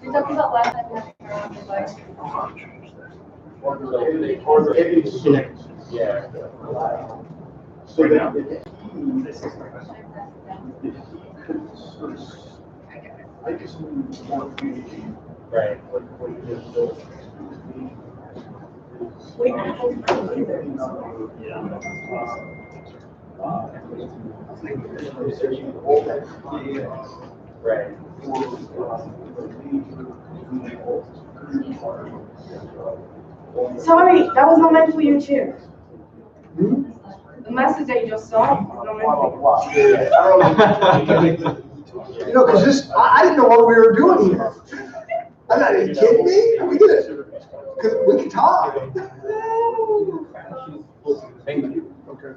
We talked about last time having her on the bike. Yeah. So now. I just want to be Right. Right. Sorry, that was not meant for you too. The message that you just saw was not meant for you. You know, because this, I didn't know what we were doing here. I'm not, are you kidding me? We did it. Because we can talk. Thank you. Okay.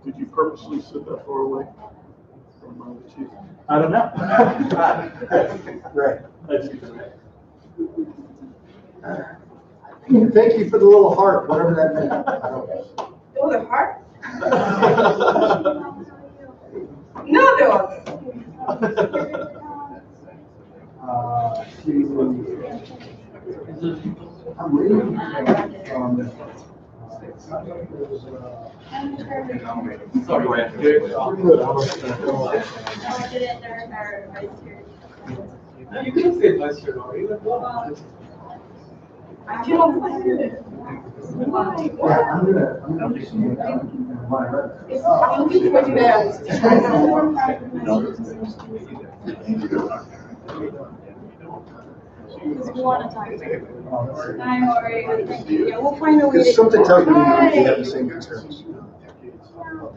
Did you purposely sit that far away from the chief? I don't know. Right. Thank you for the little heart, whatever that meant. I don't know. It was a heart? No, there wasn't. I'm reading. Sorry, Wayne. No, you can say vice chair, or even I feel like it. Why? Yeah, I'm gonna do some. I'll be putting that. Because we want to talk to you. Hi, how are you? Thank you. Yeah, we'll find a way to. Because something tells me we have the same concerns. Well,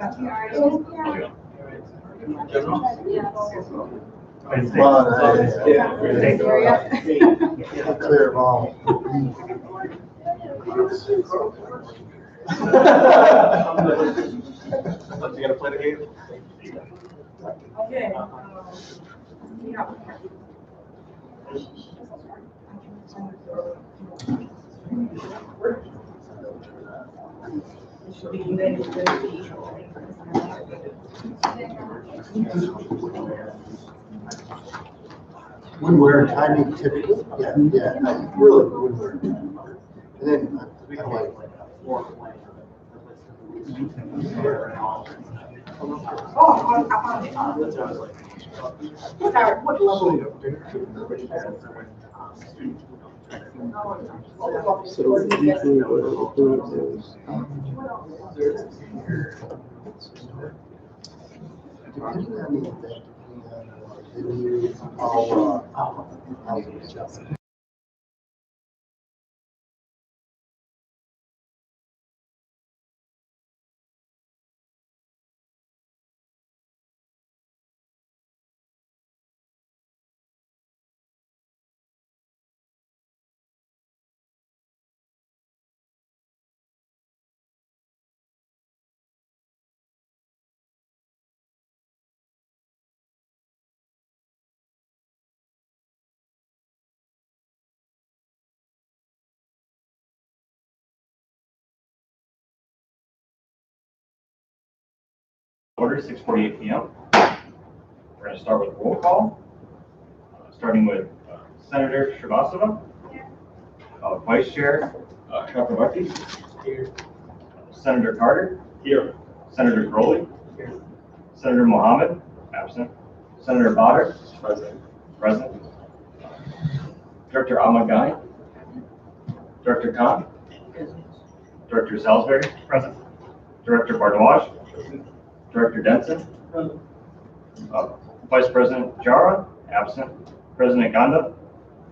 clear them all. You gonna play the game? Okay. Yeah. When we're timing typically, yeah, really when we're. And then I like. Oh, I found it. Sorry, what level? So usually what I'll do is, Depending on the event, I'll adjust. Order 6:48 p.m. We're going to start with roll call, starting with Senator Shrivastava, Vice Chair Chakravarti, here. Senator Carter, here. Senator Crowley, here. Senator Mohammed, absent. Senator Badr, present. Director Ahmad Ghani, Director Khan, Director Salisbury, present. Director Bardwaj, Director Denson, Vice President Jara, absent. President Ganda,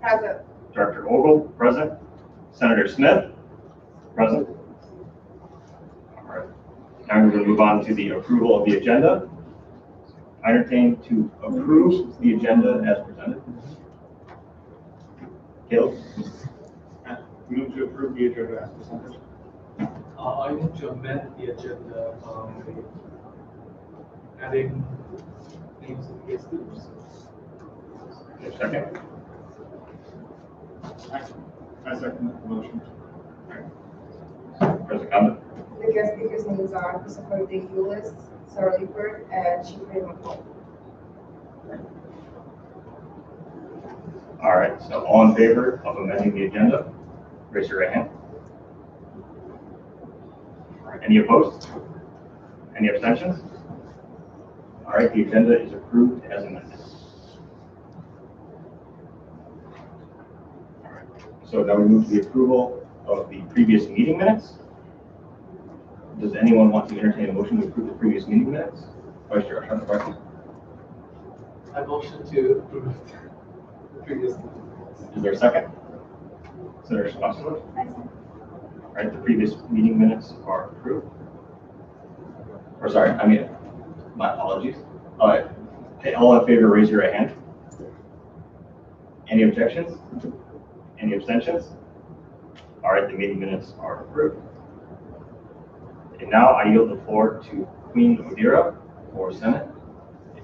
Present. Director Ogle, present. Senator Smith, present. All right. Now we're going to move on to the approval of the agenda. I entertain to approve the agenda as presented. Caleb? move to approve the agenda as presented. I move to amend the agenda, adding names of the guest speakers. Second. I second the motion. President Condon? The guest speakers' names are Christopher D. Eulis, Sarah Lippert, and Chief McCall. All right, so all in favor of amending the agenda, raise your right hand. All right, any opposed? Any abstentions? All right, the agenda is approved as amended. All right, so now we move to the approval of the previous meeting minutes. Does anyone want to entertain a motion to approve the previous meeting minutes? Vice Chair Ashton. I motion to approve the previous. Is there a second? Senator Spencer? All right, the previous meeting minutes are approved. Or sorry, my apologies. Okay, all in favor, raise your right hand. Any objections? Any abstentions? All right, the meeting minutes are approved. And now I yield the floor to Queen Odira for Senate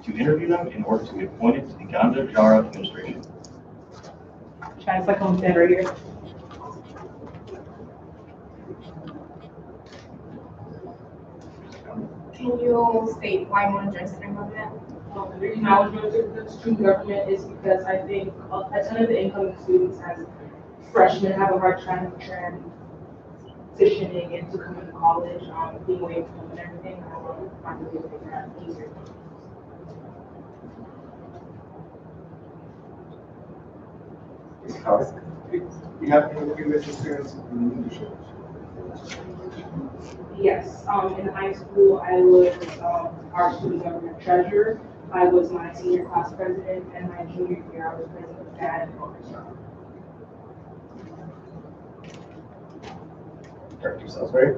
to interview them in order to be appointed to the Ganda Jara administration. Chance, I come stand right here. Can you state why you want to join student government? The reason I was going to the student government is because I think a ton of the incoming students as freshmen have a hard time transitioning into coming to college, being away from home and everything. I want to find a way to make that easier. You have any previous experience in leadership? Yes, in high school, I was our student government treasurer. I was my senior class president, and my junior year, I was president of SAD and orchestra. Director Salisbury?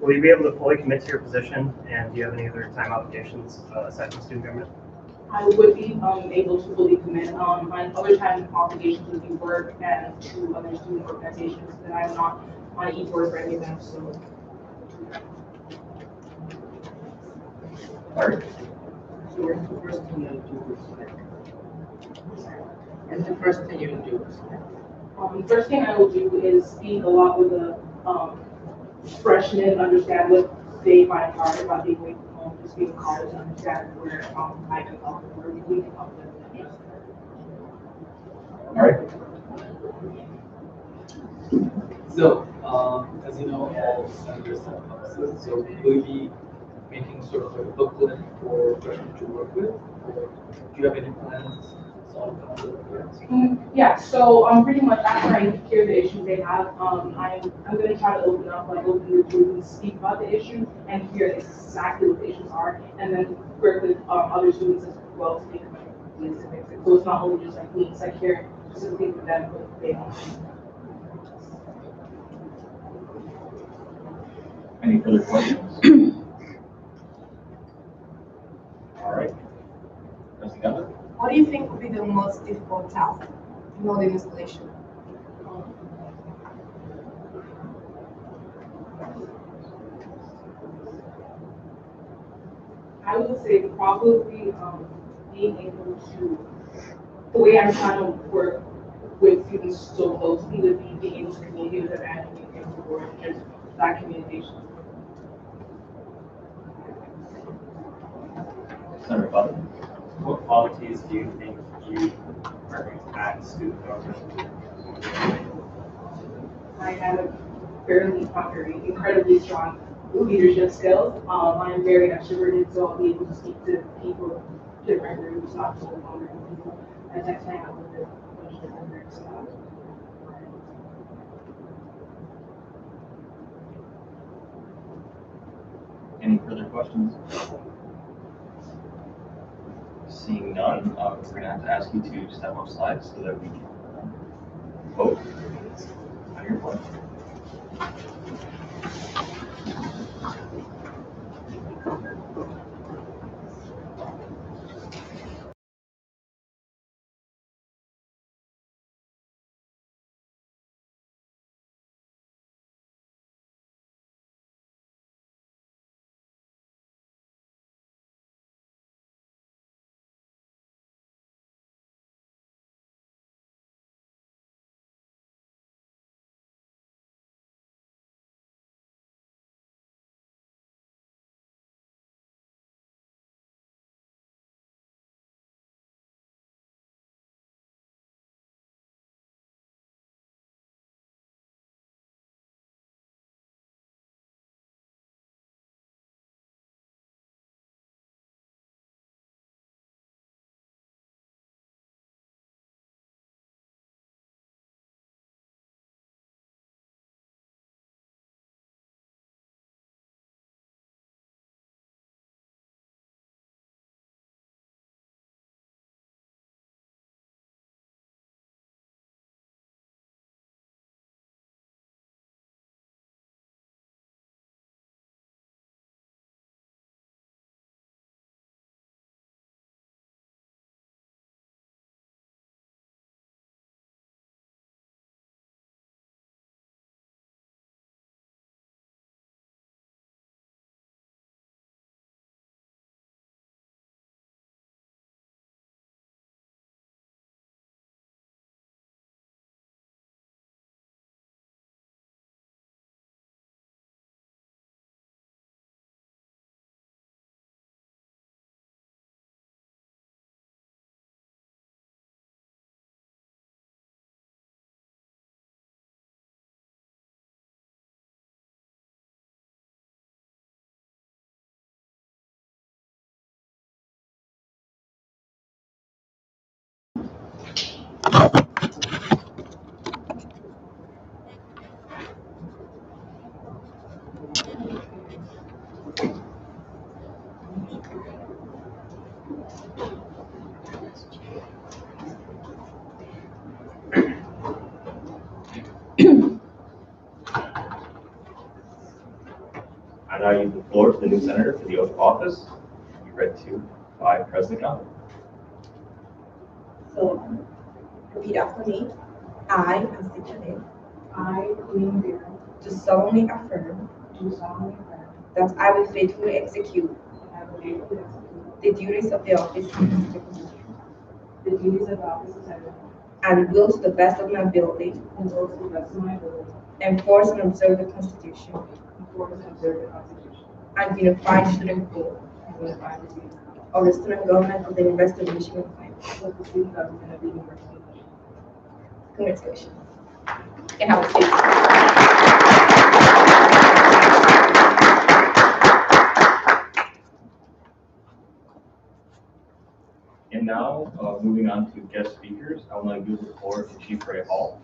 Will you be able to fully commit to your position, and do you have any other time obligations aside from student government? I would be able to fully commit. My other time obligations would be work and to other student organizations that I'm not on e-board for any of them, so. All right. So what's the first thing you do? What's the first thing you do? First thing I will do is speak a lot with the freshmen, understand what they find hard about being away from home, just being in college, and understand where I can help them, where we can help them. All right. So, as you know, all senators have offices, so will you be making sort of a booklet for freshmen to work with? Or do you have any plans? Yeah, so pretty much after I hear the issues they have, I'm gonna try to open the group and speak about the issue and hear exactly what the issues are, and then work with other students as well to make ways to fix it. So it's not only just like me, it's like hearing specifically from them what they want. Any further questions? All right. President Ganda? What do you think would be the most difficult task in all the installation? I would say probably being able to, the way I'm trying to work with students so closely would be being able to communicate with them and communicate with the board, just that communication. Senator Butler? What qualities do you think you are going to add to student government? I have a incredibly strong leadership skills. I'm very extroverted, so I'll be able to speak to people, different groups, not just with one group of people. I tend to hang out with a bunch of different groups. Any further questions? Seeing none, we're going to have to ask you to step off slides so that we can vote on your pledge. I now yield the floor to the new senator for the oath of office. Be read to by President Gauntlet. So, repeat after me. I, and state your name, I, Queen Vera, do solemnly affirm do solemnly affirm that I will faithfully execute that I will faithfully execute the duties of the office the duties of the office of Senator and will, to the best of my ability, and will to the best of my ability enforce and observe the Constitution enforce and observe the Constitution and unified student code and unify the student of the student government of the University of Michigan-Flint. of the student government of the University of Michigan. Congratulations. You can have a seat. And now, moving on to guest speakers, I will now yield the floor to Chief Ray Hall.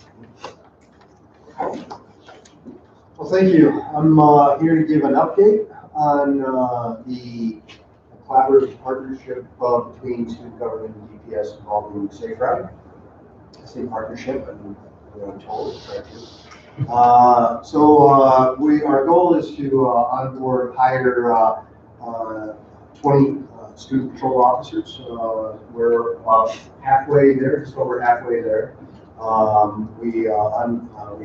Well, thank you. I'm here to give an update on the collaborative partnership between student government and DPS involving Safe Route. Same partnership, and I'm told it's right too. Our goal is to hire 20 student patrol officers. We're about halfway there, just over halfway there. We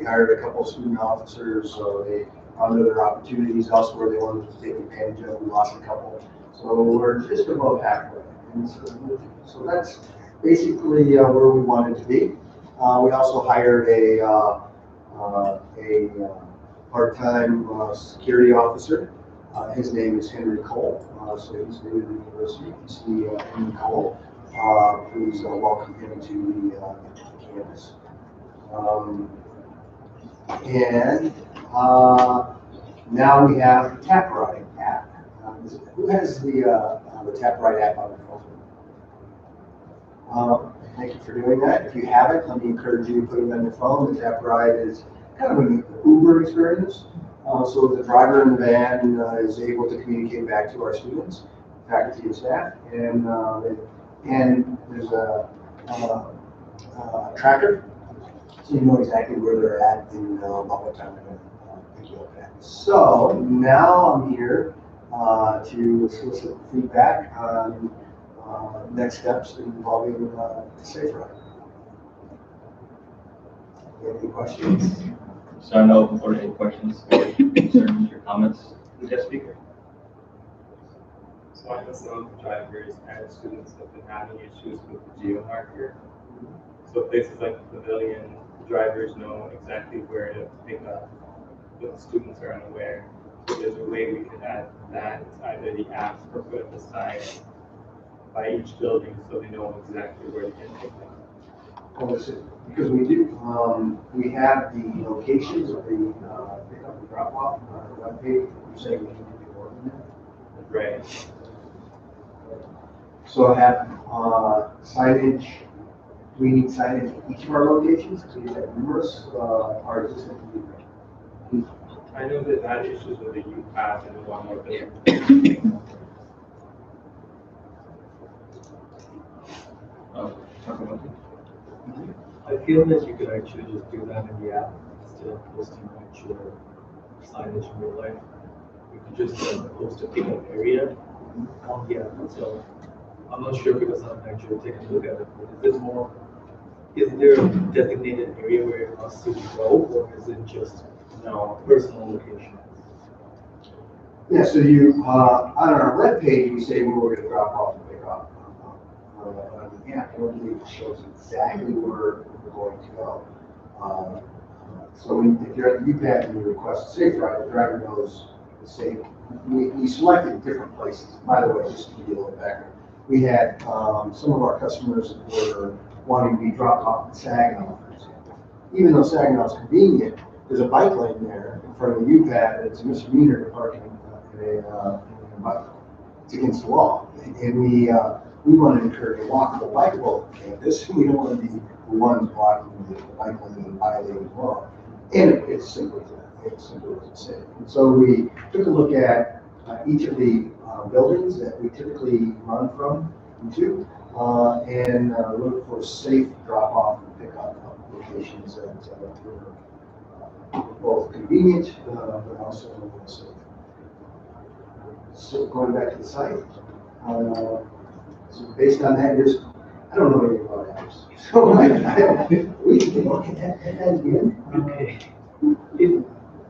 hired a couple student officers, so they found other opportunities elsewhere they wanted to take advantage of. We lost a couple, so we're just about halfway. And so that's basically where we wanted to be. We also hired a part-time security officer. His name is Henry Cole, so he's new to the university. You see Henry Cole. Please welcome him to the campus. Now we have the Tap Ride app. Who has the Tap Ride app on their phone? Thank you for doing that. If you haven't, let me encourage you to put it on your phone. The Tap Ride is kind of an Uber experience. So the driver in the van is able to communicate back to our students, faculty, and staff, and there's a tracker, so you know exactly where they're at and about what time they're going to pick you up at. So now I'm here to solicit feedback on next steps involving Safe Route. Any questions? So I know open floor to any questions or concerns or comments to the guest speaker. So I know some drivers and students have been having issues with the geo marker. So places like the Pavilion, drivers know exactly where to pick up, but the students are unaware. So there's a way we could add that, either the app or put up a sign by each building so they know exactly where to get picked up. Because we do, we have the locations of the pickup and drop off on our webpage. You're saying we need to do more than that? Right. So I have signage. Do we need signage at each of our locations? Because we have numerous, or is this a I know they've had issues with the youth pass and the one more thing. Talk about it. I feel that you could actually just do that in the app instead of posting actual signage in real life. You could just post a pickup area on the app. So I'm not sure because I'm actually taking a look at it. But is there a designated area where it wants to go, or is it just personal location? Yeah, so you, on our webpage, we say where we're going to drop off and pick up. Yeah, I don't believe it shows exactly where we're going to go. So if you're at the UPAT and you request a Safe Ride, the driver knows the safe. We selected different places. By the way, just to give you a little background, we had some of our customers were wanting to be dropped off at Saginaw, for example. Even though Saginaw is convenient, there's a bike lane there in front of the UPAT. It's a misdemeanor to park in a bike. It's against the law, and we want to encourage a walkable, bikeable campus. We don't want to be the ones blocking the bike lane and violating the law. And it's simple as that. It's simple as it said. And so we took a look at each of the buildings that we typically run from and to, and look for safe drop-off and pick-up locations that were both convenient, but also safe. So going back to the site, so based on that, I don't know anything about apps. So we can look at that again. Okay. It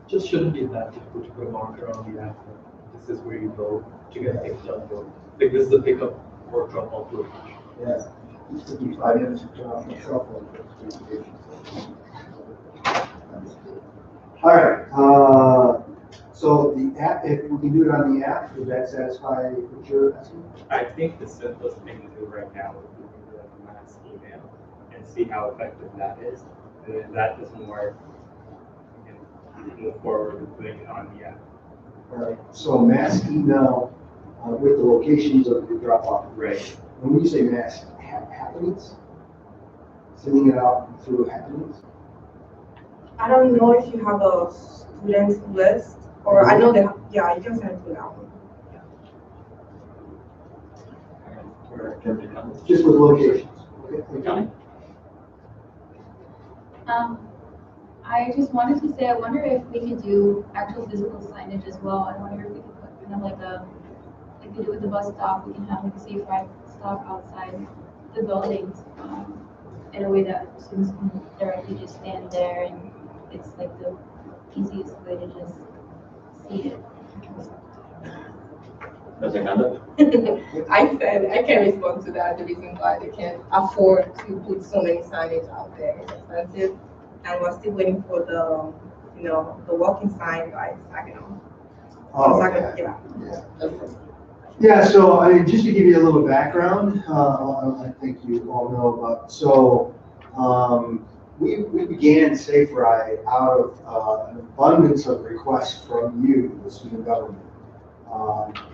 just shouldn't be that difficult to put a marker on the app. This is where you go to get picked up. Like this is the pickup or drop off location. Yeah. It took me 5 minutes to turn off my cell phone for communication. All right. So the app, if we can do it on the app, would that satisfy what you're asking? I think the simplest thing to do right now would be to do like a mass email and see how effective that is. And if that doesn't work, we can move forward with putting it on the app. All right. So mass email with the locations of the drop-off. Right. When you say mass happenings, sending it out through happenings? I don't know if you have a student list, or I know they have, yeah, you can send it to that one. Just with locations. Okay. I just wanted to say, I wonder if we could do actual physical signage as well. I wonder if we could put kind of like like we do with the bus stop, we can have like a safe ride stop outside the buildings in a way that students can directly just stand there, and it's like the easiest way to just see it. I said I can respond to that. The reason why they can't afford to put so many signage out there is expensive, and we're still waiting for the, the walking sign by Saginaw. Oh, Saginaw, yeah. Yeah, so I mean, just to give you a little background, I think you all know about, so we began Safe Ride out of an abundance of requests from you, the student government.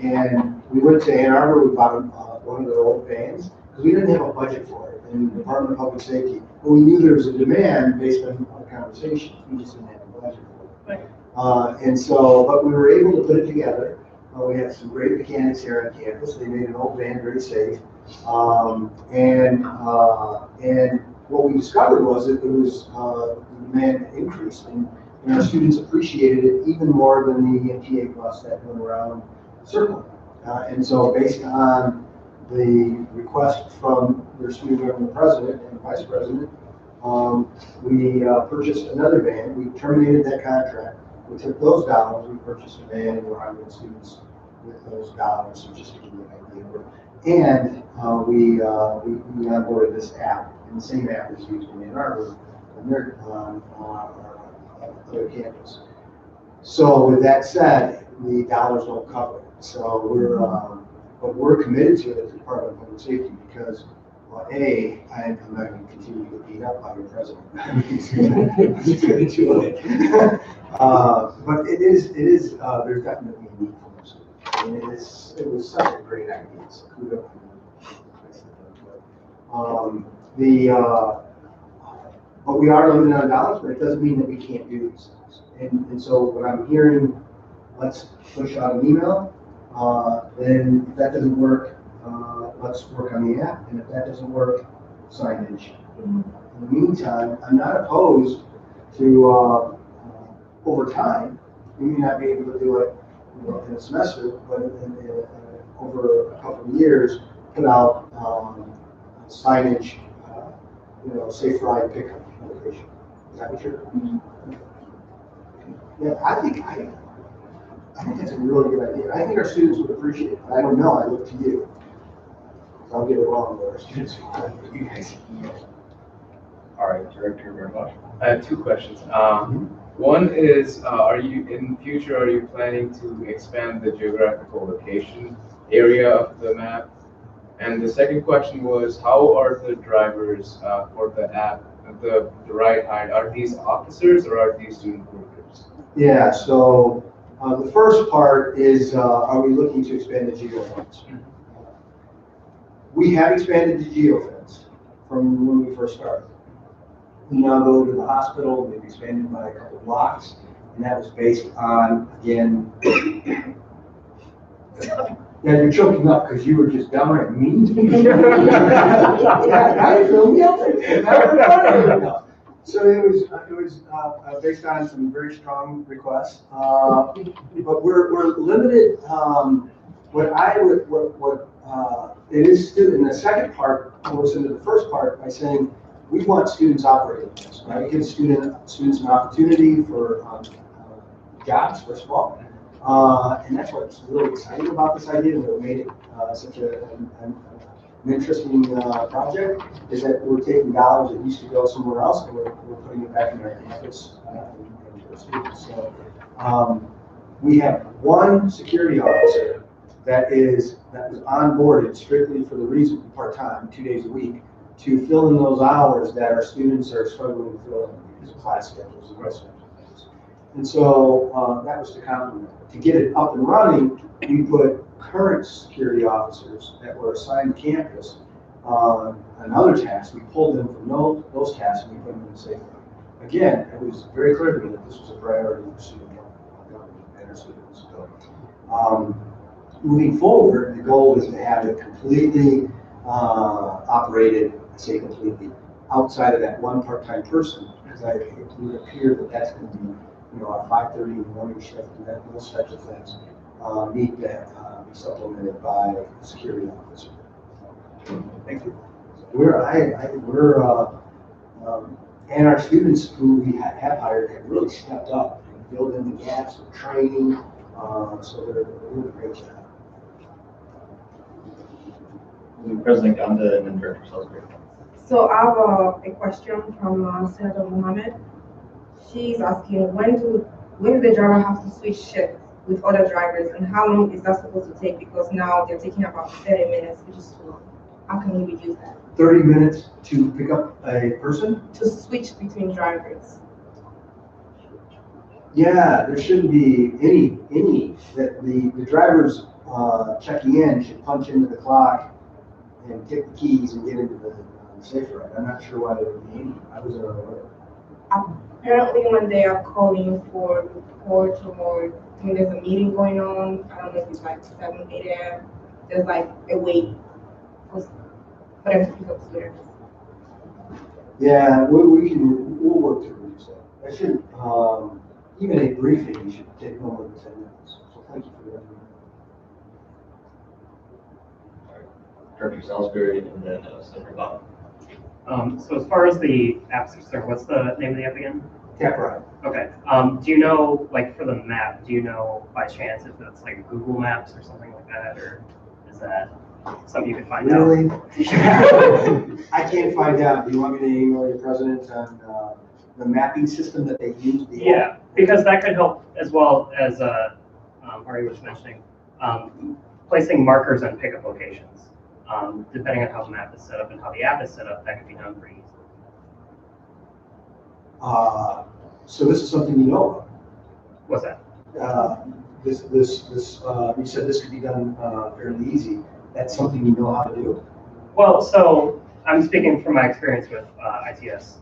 And we went to Ann Arbor, we bought one of their old vans, because we didn't have a budget for it in the Department of Public Safety. But we knew there was a demand based on our conversations, we just didn't have a budget for it. Right. And so, but we were able to put it together. We had some great mechanics here on campus. They made an old van very safe. And what we discovered was that there was the demand increased, and our students appreciated it even more than the MTA bus that went around the circle. And so based on the request from their student government president and vice president, we purchased another van. We terminated that contract. We took those dollars, we purchased a van, and we're hiring students with those dollars, so just to give you an idea. And we onboarded this app, and the same app is used in Ann Arbor on our other campus. So with that said, the dollars don't cover it. So we're committed to it as a Department of Public Safety because, well, I'm not going to continue to get beat up by your president. He's going to do it. But it is there's definitely a need for this. And it was such a great idea. So kudos to you. But we are limited on dollars, but it doesn't mean that we can't do these things. And so when I'm hearing, let's push out an email, then if that doesn't work, let's work on the app. And if that doesn't work, signage. In the meantime, I'm not opposed to, over time, we may not be able to do it in a semester, but over a couple of years, put out signage, safe ride pickup location. Is that what you're? Yeah, I think that's a really good idea. I think our students would appreciate it. I don't know. I look to you. I'll get it wrong, but our students will. You guys. All right, Director, very much. I have two questions. One is, in future, are you planning to expand the geographical location area of the map? And the second question was, how are the drivers for the app, the ride hire, are these officers or are these student workers? Yeah, so the first part is, are we looking to expand the geo lines? We have expanded the geofence from when we first started. We now go to the hospital, we've expanded by a couple of blocks, and that was based on, again, yeah, you're choking up because you were just downright mean to me. Yeah, now you feel guilty. So it was based on some very strong requests, but we're limited. It is still in the second part goes into the first part by saying we want students operating this, right? Give students an opportunity for jobs, first of all. And that's what's really exciting about this idea and what made it such an interesting project is that we're taking dollars that used to go somewhere else and we're putting it back in our campus and for students. So we have one security officer that was onboarded strictly for the reason part-time, 2 days a week, to fill in those hours that our students are struggling to fill in because of class schedules and rest things. And so that was to complement. To get it up and running, we put current security officers that were assigned to campus on other tasks. We pulled them from those tasks and we put them in safety. Again, it was very clear to me that this was a priority for student government and our students. So, moving forward, the goal is to have it completely operated, I say completely, outside of that one part-time person, because it would appear that that's going to be, our 5:30 in the morning shift and those types of things need to be supplemented by a security officer. Thank you. And our students who we have hired have really stepped up and filled in the gaps of training, so they're doing a great job. President Ganda and then Director Salisbury. So I have a question from Senator Mohammed. She's asking, when do the driver have to switch shifts with other drivers, and how long is that supposed to take? Because now they're taking about 30 minutes, which is too long. How can we reduce that? 30 minutes to pick up a person? To switch between drivers. Yeah, there shouldn't be any that the drivers checking in should punch into the clock and take the keys and get into the safe ride. I'm not sure why there would be any. I was unaware. Apparently when they are calling for reports or when there's a meeting going on, I don't know if it's like 7, 8 a.m., there's like a wait for them to pick up students. Yeah, we'll work to reduce that. That shouldn't, even a briefing should take no more than 10 minutes. So thank you for that. Director Salisbury and then Senator Bob. So as far as the apps concerned, what's the name of the app again? Tap right. Okay. Do you know, like for the map, do you know by chance if it's like Google Maps or something like that, or is that something you can find out? Really? I can't find out. Do you want me to email your president on the mapping system that they use? Yeah, because that could help as well as Ari was mentioning, placing markers on pickup locations. Depending on how the map is set up and how the app is set up, that could be done pretty easily. So this is something you know of? What's that? You said this could be done fairly easy. That's something you know how to do? Well, so I'm speaking from my experience with ITS.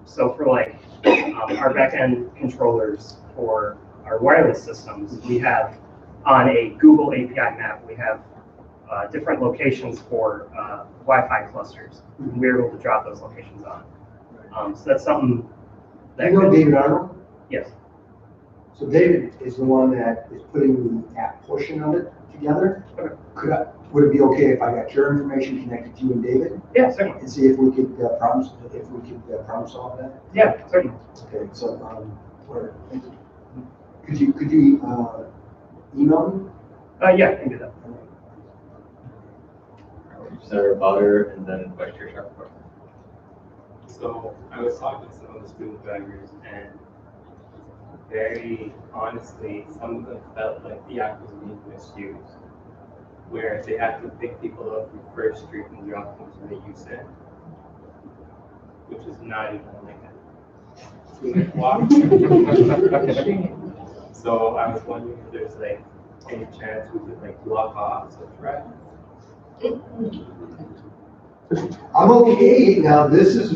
So for like our backend controllers for our wireless systems, we have on a Google API map, we have different locations for Wi-Fi clusters. And we're able to drop those locations on. So that's something that You know David Arnold? Yes. So David is the one that is putting the app portion of it together. Okay. Would it be okay if I got your information connected to you and David? Yeah, certainly. And see if we could problem solve that? Yeah, certainly. Okay, so could you email me? Yeah, I can do that. Senator Potter and then Vice Chair Sharp. So I was talking to some of the student drivers, and very honestly, some of them felt like the app was being misused, where they had to pick people up from First Street and drop them to the USEN, which is not even like a 2-minute walk. So I was wondering if there's like any chance we could like block off such rides I'm okay. Now, this has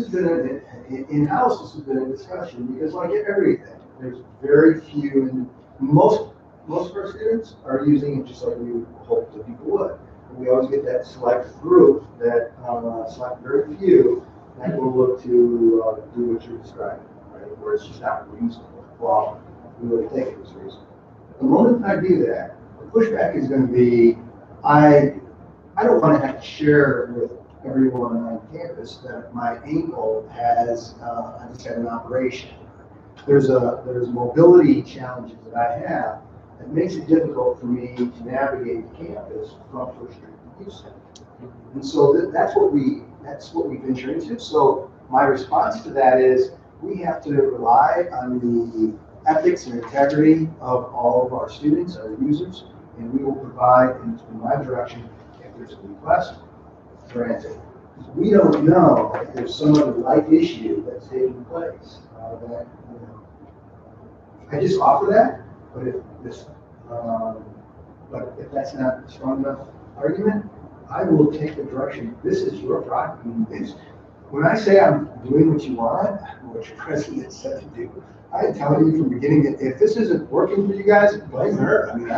been in-house, this has been a discussion, because like everything, there's very few, and most of our students are using it just like we hope that people would. And we always get that select group that, select very few, that will look to do what you're describing, right? Where it's just not reasonable. Well, we would think it was reasonable. The moment I do that, the pushback is going to be, I don't want to have to share with everyone on campus that my ankle has, I just had an operation. There's mobility challenges that I have that makes it difficult for me to navigate the campus from First Street to Houston. And so that's what we've ventured into. So my response to that is we have to rely on the ethics and integrity of all of our students, our users, and we will provide in my direction if there's a request, granted. We don't know if there's some other life issue that's taking place. I just offer that, but if that's not a strong enough argument, I will take the direction. This is your product. When I say I'm doing what you want, what your president said to do, I tell you from the beginning that if this isn't working for you guys, blame her. I mean,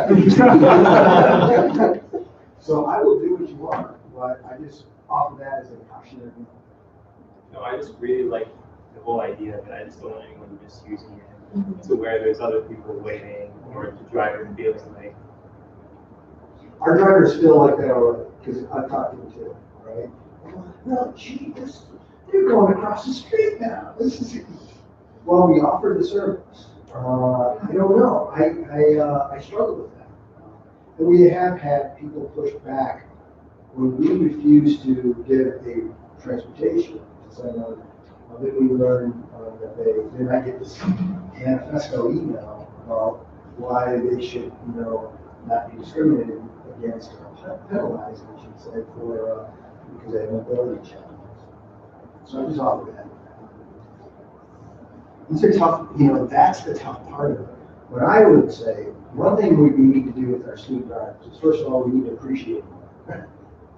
so I will do what you want, but I just offer that as a cautionary. No, I just really like the whole idea that I just don't want anyone misusing it to where there's other people waiting or the driver feels like. Our drivers feel like that already, because I've talked to them too, right? No, gee, they're going across the street now. Well, we offer the service. I don't know. I struggle with that. And we have had people push back when we refuse to give a transportation. So then we learn that then I get this manifesto email about why they should, not be discriminated against or penalized, I should say, for because they have mobility challenges. So I just offer that. These are tough, that's the tough part of it. What I would say, one thing we need to do with our student drivers is, first of all, we need to appreciate them.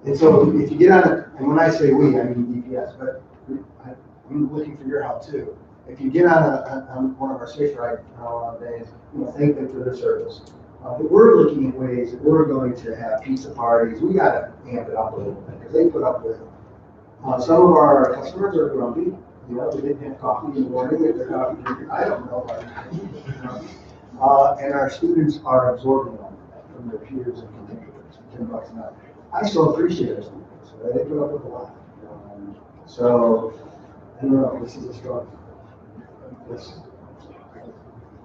And so if you get on it, and when I say we, I mean DPS, but I'm looking for your help too. If you get on one of our safe ride days, thank them for their service. But we're looking at ways that we're going to have pizza parties. We got to amp it up a little bit because they put up with it. Some of our customers are grumpy. They didn't have coffee in the morning with their coffee drinker. I don't know. And our students are absorbing all of that from their peers and contemporaries. $10 an hour. I still appreciate our students. They put up with a lot. So I don't know. This is a struggle. Yes.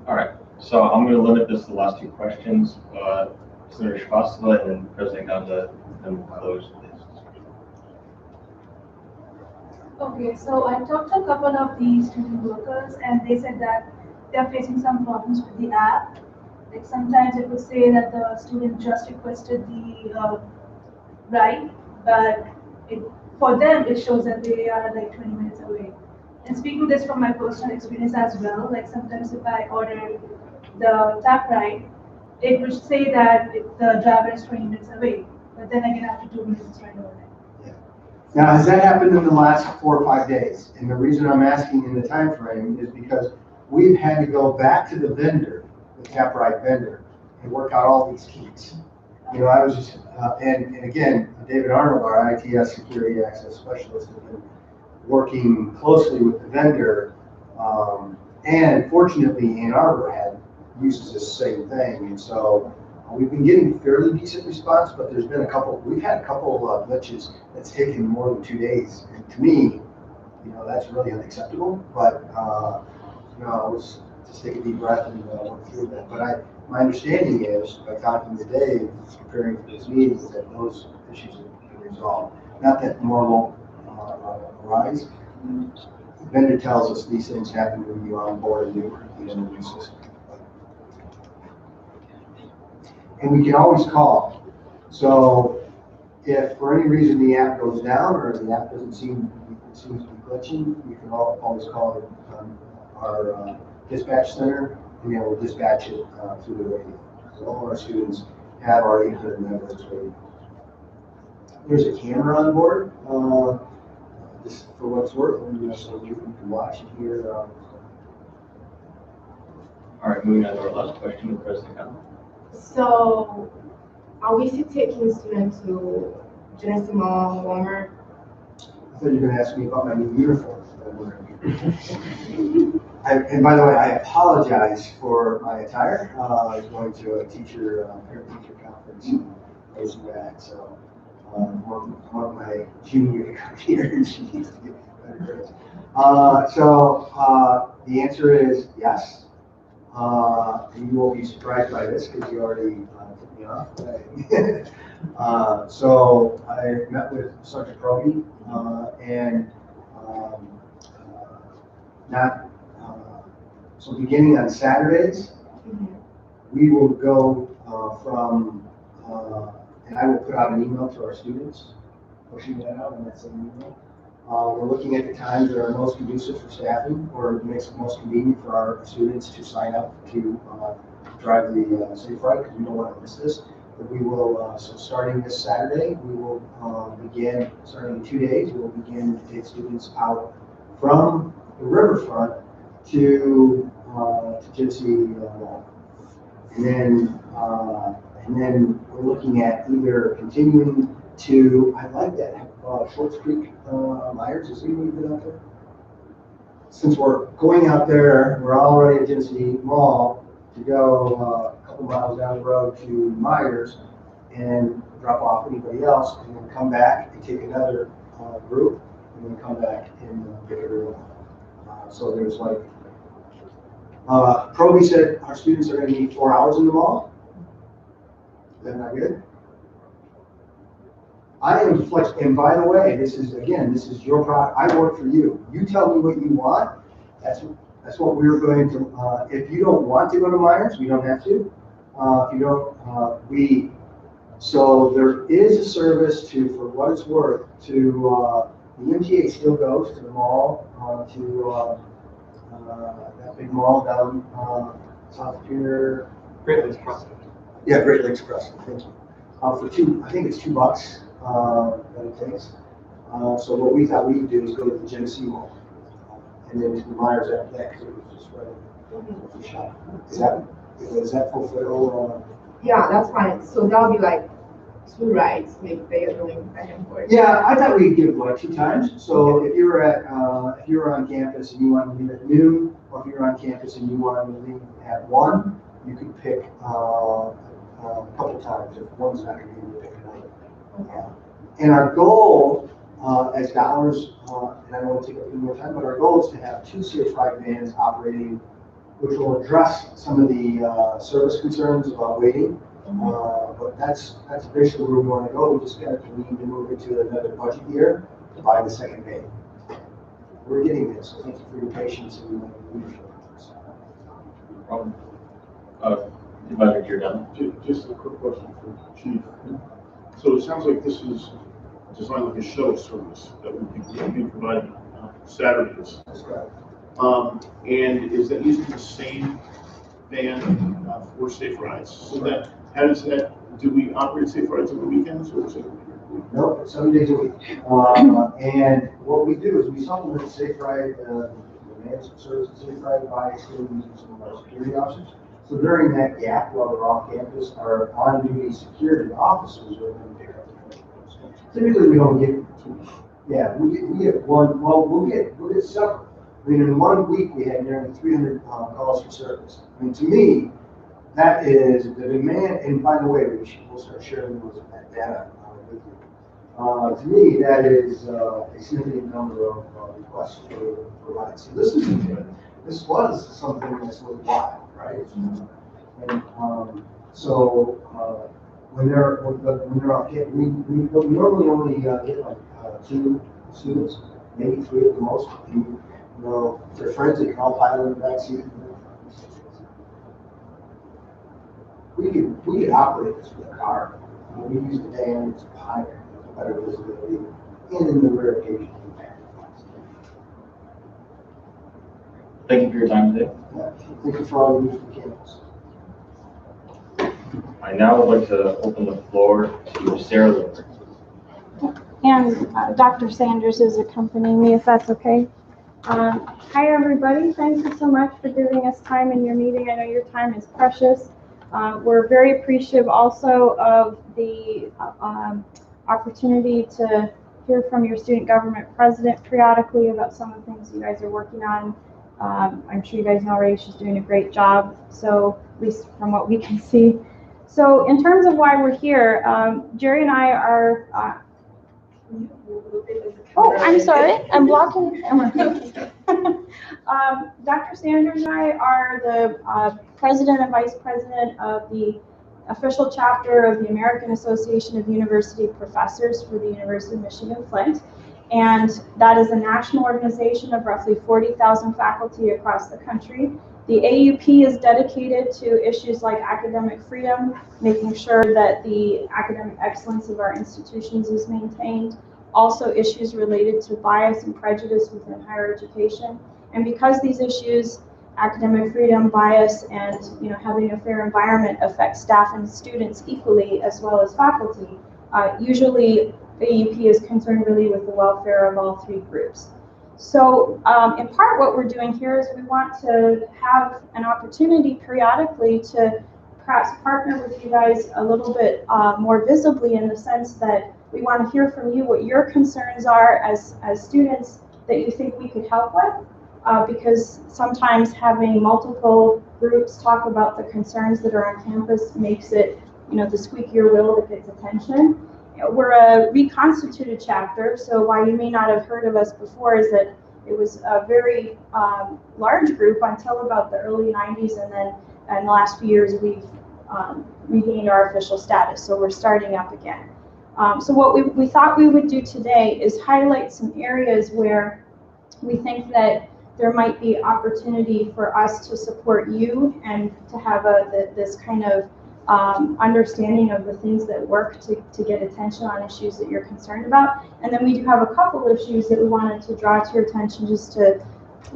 All right. So I'm going to limit this to the last two questions. Senator Shrivastava and then President Ganda, then we'll close. Okay, so I talked to a couple of the student workers and they said that they're facing some problems with the app. Like sometimes it would say that the student just requested the ride, but for them it shows that they are like 20 minutes away. And speaking this from my personal experience as well, like sometimes if I order the tap ride, it would say that the driver is 20 minutes away, but then again after 2 minutes it's right over there. Now, has that happened in the last 4 or 5 days? And the reason I'm asking in the time frame is because we've had to go back to the vendor, the tap ride vendor, and work out all these kinks. I was just, and again, David Arnold, our ITS security access specialist, has been working closely with the vendor. And fortunately, Ann Arbor uses the same thing. And so we've been getting fairly decent response, but we've had a couple of glitches that's taken more than 2 days. And to me, that's really unacceptable. But, let's just take a deep breath and work through that. But my understanding is, by talking to Dave, preparing for this meeting, that those issues have been resolved. Not that more won't arise. The vendor tells us these things happen when you onboard a new system. And we can always call. So if for any reason the app goes down or the app doesn't seems to be glitching, you can always call our dispatch center, and we'll dispatch it through the radio. So all our students have our 800 numbers ready. There's a camera on board, just for what it's worth, and so you can watch and hear. All right, moving on to our last question, President Conlon. So, are we still taking students to Genesee Mall, Walmart? I thought you were going to ask me about my new uniform that I'm wearing. And by the way, I apologize for my attire. I was going to a parent-teacher conference in that, so one of my junior here, she needs to get better grades. The answer is yes. And you won't be surprised by this because you already took me off. So I met with Sergeant Proby and so beginning on Saturdays, we will go and I will put out an email to our students, pushing that out in that same email. We're looking at the times that are most conducive for staffing, or makes it most convenient for our students to sign up to drive the safe ride, because we don't want to miss this. But we will, so starting this Saturday, we will begin, starting in 2 days, we will begin to take students out from the riverfront to Genesee Mall. And then we're looking at either continuing to, I like that, Shorts Creek, Myers, has anybody been out there? Since we're going out there, we're already at Genesee Mall, to go a couple miles down the road to Myers and drop off anybody else, and then come back and take another group, and then come back and get everyone. So there's like, Proby said our students are going to need 4 hours in the mall. Is that not good? I am flexible, and by the way, this is your product. I work for you. You tell me what you want. That's what we're going to. If you don't want to go to Myers, we don't have to. If you don't, so there is a service for what it's worth, to the MTA still goes to the mall, to that big mall down South Pier. Great Lakes Crossing. Yeah, Great Lakes Crossing. Thank you. I think it's $2 that it takes. So what we thought we could do is go to the Genesee Mall, and then to the Myers after that, because it was just right over the shop. Is that fulfill? Yeah, that's fine. So that'll be like 2 rides, maybe they're doing back and forth. Yeah, I thought we'd give like 2 times. So if you're on campus and you want to leave at noon, or if you're on campus and you want to leave at 1, you can pick a couple times. If one's not going to be able to pick another. Okay. And our goal, as dollars, and I don't want to take up any more time, but our goal is to have 2 safe ride vans operating, which will address some of the service concerns about waiting. But that's basically where we want to go. We just got to need to move into another budget year to buy the second van. We're getting there, so thank you for your patience and leadership. No problem. Advisor, you're done. Just a quick question for the Chief. So it sounds like this is designed like a shuttle service that would be provided on Saturdays. That's right. And is that using the same van for safe rides? So how does that, do we operate safe rides on the weekends, or is it? Nope, 7 days a week. And what we do is we supplement safe ride, the management service safe ride by still using some of our security officers. So during that gap, while they're off campus, our on-duty security officers are going to pick up the calls. Typically, we don't get, we get one, well, we'll get several. I mean, in 1 week, we had nearly 300 calls for service. I mean, to me, that is the demand, and by the way, we'll start sharing that data with you. To me, that is a significant number of requests for rides. So this was something that's worthwhile, right? And when they're off campus, we normally only get like 2 students, maybe 3 at the most. You know, if they're friends, they can all pile in the back seat. We could operate this with a car. We use the van, it's higher, better visibility, and in the rare occasion, Thank you for your time today. thank you for all you do for campus. I now would like to open the floor to Sarah Lindbergh. and Dr. Sanders is accompanying me, if that's okay. Hi, everybody. Thank you so much for giving us time in your meeting. I know your time is precious. We're very appreciative also of the opportunity to hear from your student government president periodically about some of the things you guys are working on. I'm sure you guys know already she's doing a great job, so at least from what we can see. So in terms of why we're here, Jerry and I are oh, I'm sorry, I'm blocking the camera. Dr. Sanders and I are the president and vice president of the official chapter of the American Association of University Professors for the University of Michigan-Flint. And that is a national organization of roughly 40,000 faculty across the country. The AUP is dedicated to issues like academic freedom, making sure that the academic excellence of our institutions is maintained, also issues related to bias and prejudice within higher education. And because these issues, academic freedom, bias, and having a fair environment affect staff and students equally as well as faculty, usually AUP is concerned really with the welfare of all three groups. So in part what we're doing here is we want to have an opportunity periodically to perhaps partner with you guys a little bit more visibly, in the sense that we want to hear from you what your concerns are as students that you think we could help with. Because sometimes having multiple groups talk about the concerns that are on campus makes it, the squeakier wheel that gets attention. We're a reconstituted chapter, so why you may not have heard of us before is that it was a very large group until about the early 90s, and then in the last few years we've regained our official status, so we're starting up again. So what we thought we would do today is highlight some areas where we think that there might be opportunity for us to support you and to have this kind of understanding of the things that work to get attention on issues that you're concerned about. And then we do have a couple issues that we wanted to draw to your attention, just to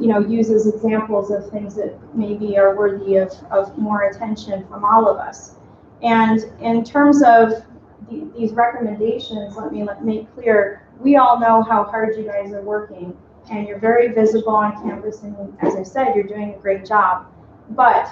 use as examples of things that maybe are worthy of more attention from all of us. And in terms of these recommendations, let me make clear, we all know how hard you guys are working, and you're very visible on campus, and as I said, you're doing a great job. But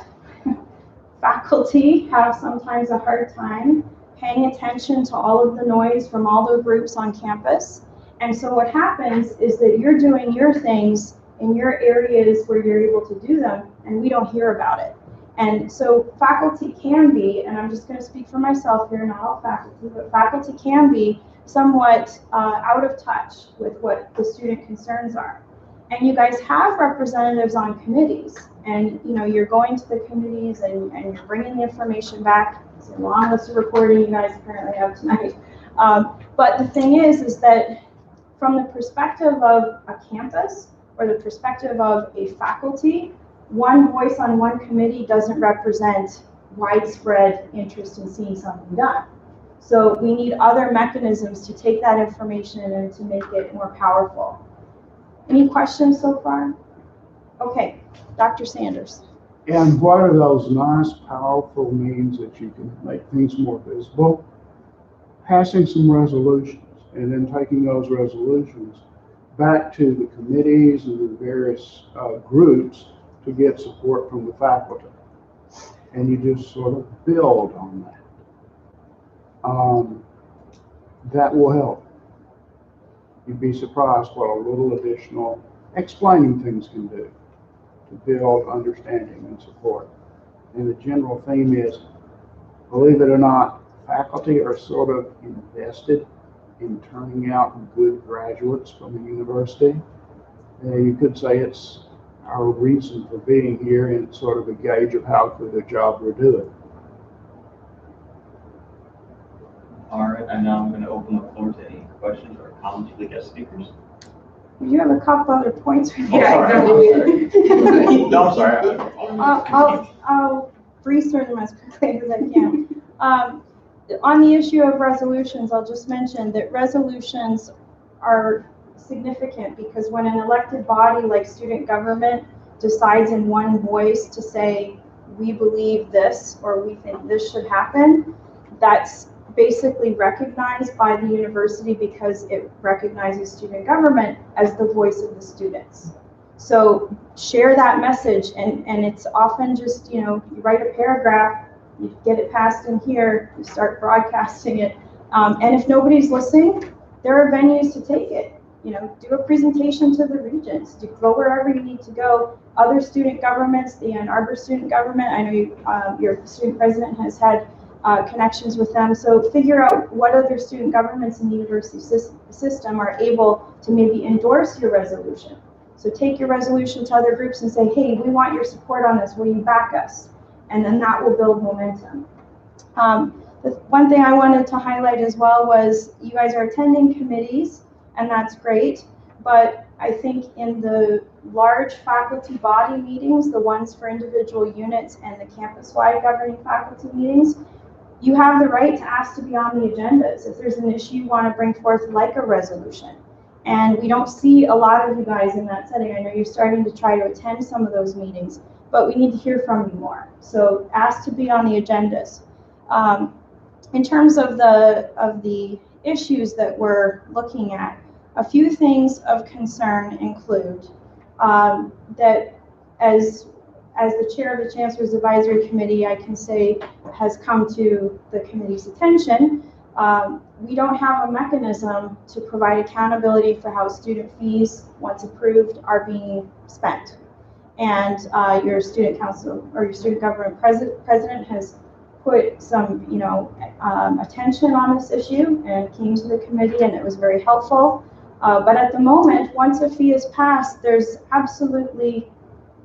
faculty have sometimes a hard time paying attention to all of the noise from all the groups on campus. And so what happens is that you're doing your things in your areas where you're able to do them, and we don't hear about it. And so faculty can be, and I'm just going to speak for myself here, not all faculty, but faculty can be somewhat out of touch with what the student concerns are. And you guys have representatives on committees, and you're going to the committees and you're bringing the information back. It's a long list of reporting you guys apparently have tonight. But the thing is that from the perspective of a campus or the perspective of a faculty, one voice on one committee doesn't represent widespread interest in seeing something done. So we need other mechanisms to take that information and to make it more powerful. Any questions so far? Okay, Dr. Sanders. And what are those nice, powerful means that you can make things more visible? Passing some resolutions, and then taking those resolutions back to the committees and the various groups to get support from the faculty. And you just sort of build on that. That will help. You'd be surprised what a little additional explaining things can do to build understanding and support. And the general theme is, believe it or not, faculty are sort of invested in turning out good graduates from the university. You could say it's our reason for being here, and it's sort of a gauge of how good a job we're doing. All right, and now I'm going to open the floor to any questions or comments for the guest speakers. You have a couple other points. Oh, sorry. No, I'm sorry. I'll breeze through them as quickly as I can. On the issue of resolutions, I'll just mention that resolutions are significant because when an elected body like student government decides in one voice to say, we believe this or we think this should happen, that's basically recognized by the university because it recognizes student government as the voice of the students. So share that message, and it's often just, you write a paragraph, you get it passed in here, you start broadcasting it, and if nobody's listening, there are venues to take it. Do a presentation to the regents, go wherever you need to go. Other student governments, the Ann Arbor student government, I know your student president has had connections with them. So figure out what other student governments in the university system are able to maybe endorse your resolution. So take your resolution to other groups and say, hey, we want your support on this. Will you back us? And then that will build momentum. The one thing I wanted to highlight as well was you guys are attending committees, and that's great. But I think in the large faculty body meetings, the ones for individual units and the campus-wide governing faculty meetings, you have the right to ask to be on the agendas if there's an issue you want to bring forth, like a resolution. And we don't see a lot of you guys in that setting. I know you're starting to try to attend some of those meetings, but we need to hear from you more. So ask to be on the agendas. In terms of the issues that we're looking at, a few things of concern include that as the chair of the Chancellor's Advisory Committee, I can say has come to the committee's attention, we don't have a mechanism to provide accountability for how student fees, once approved, are being spent. And your student council or your student government president has put some, attention on this issue and came to the committee, and it was very helpful. But at the moment, once a fee is passed, there's absolutely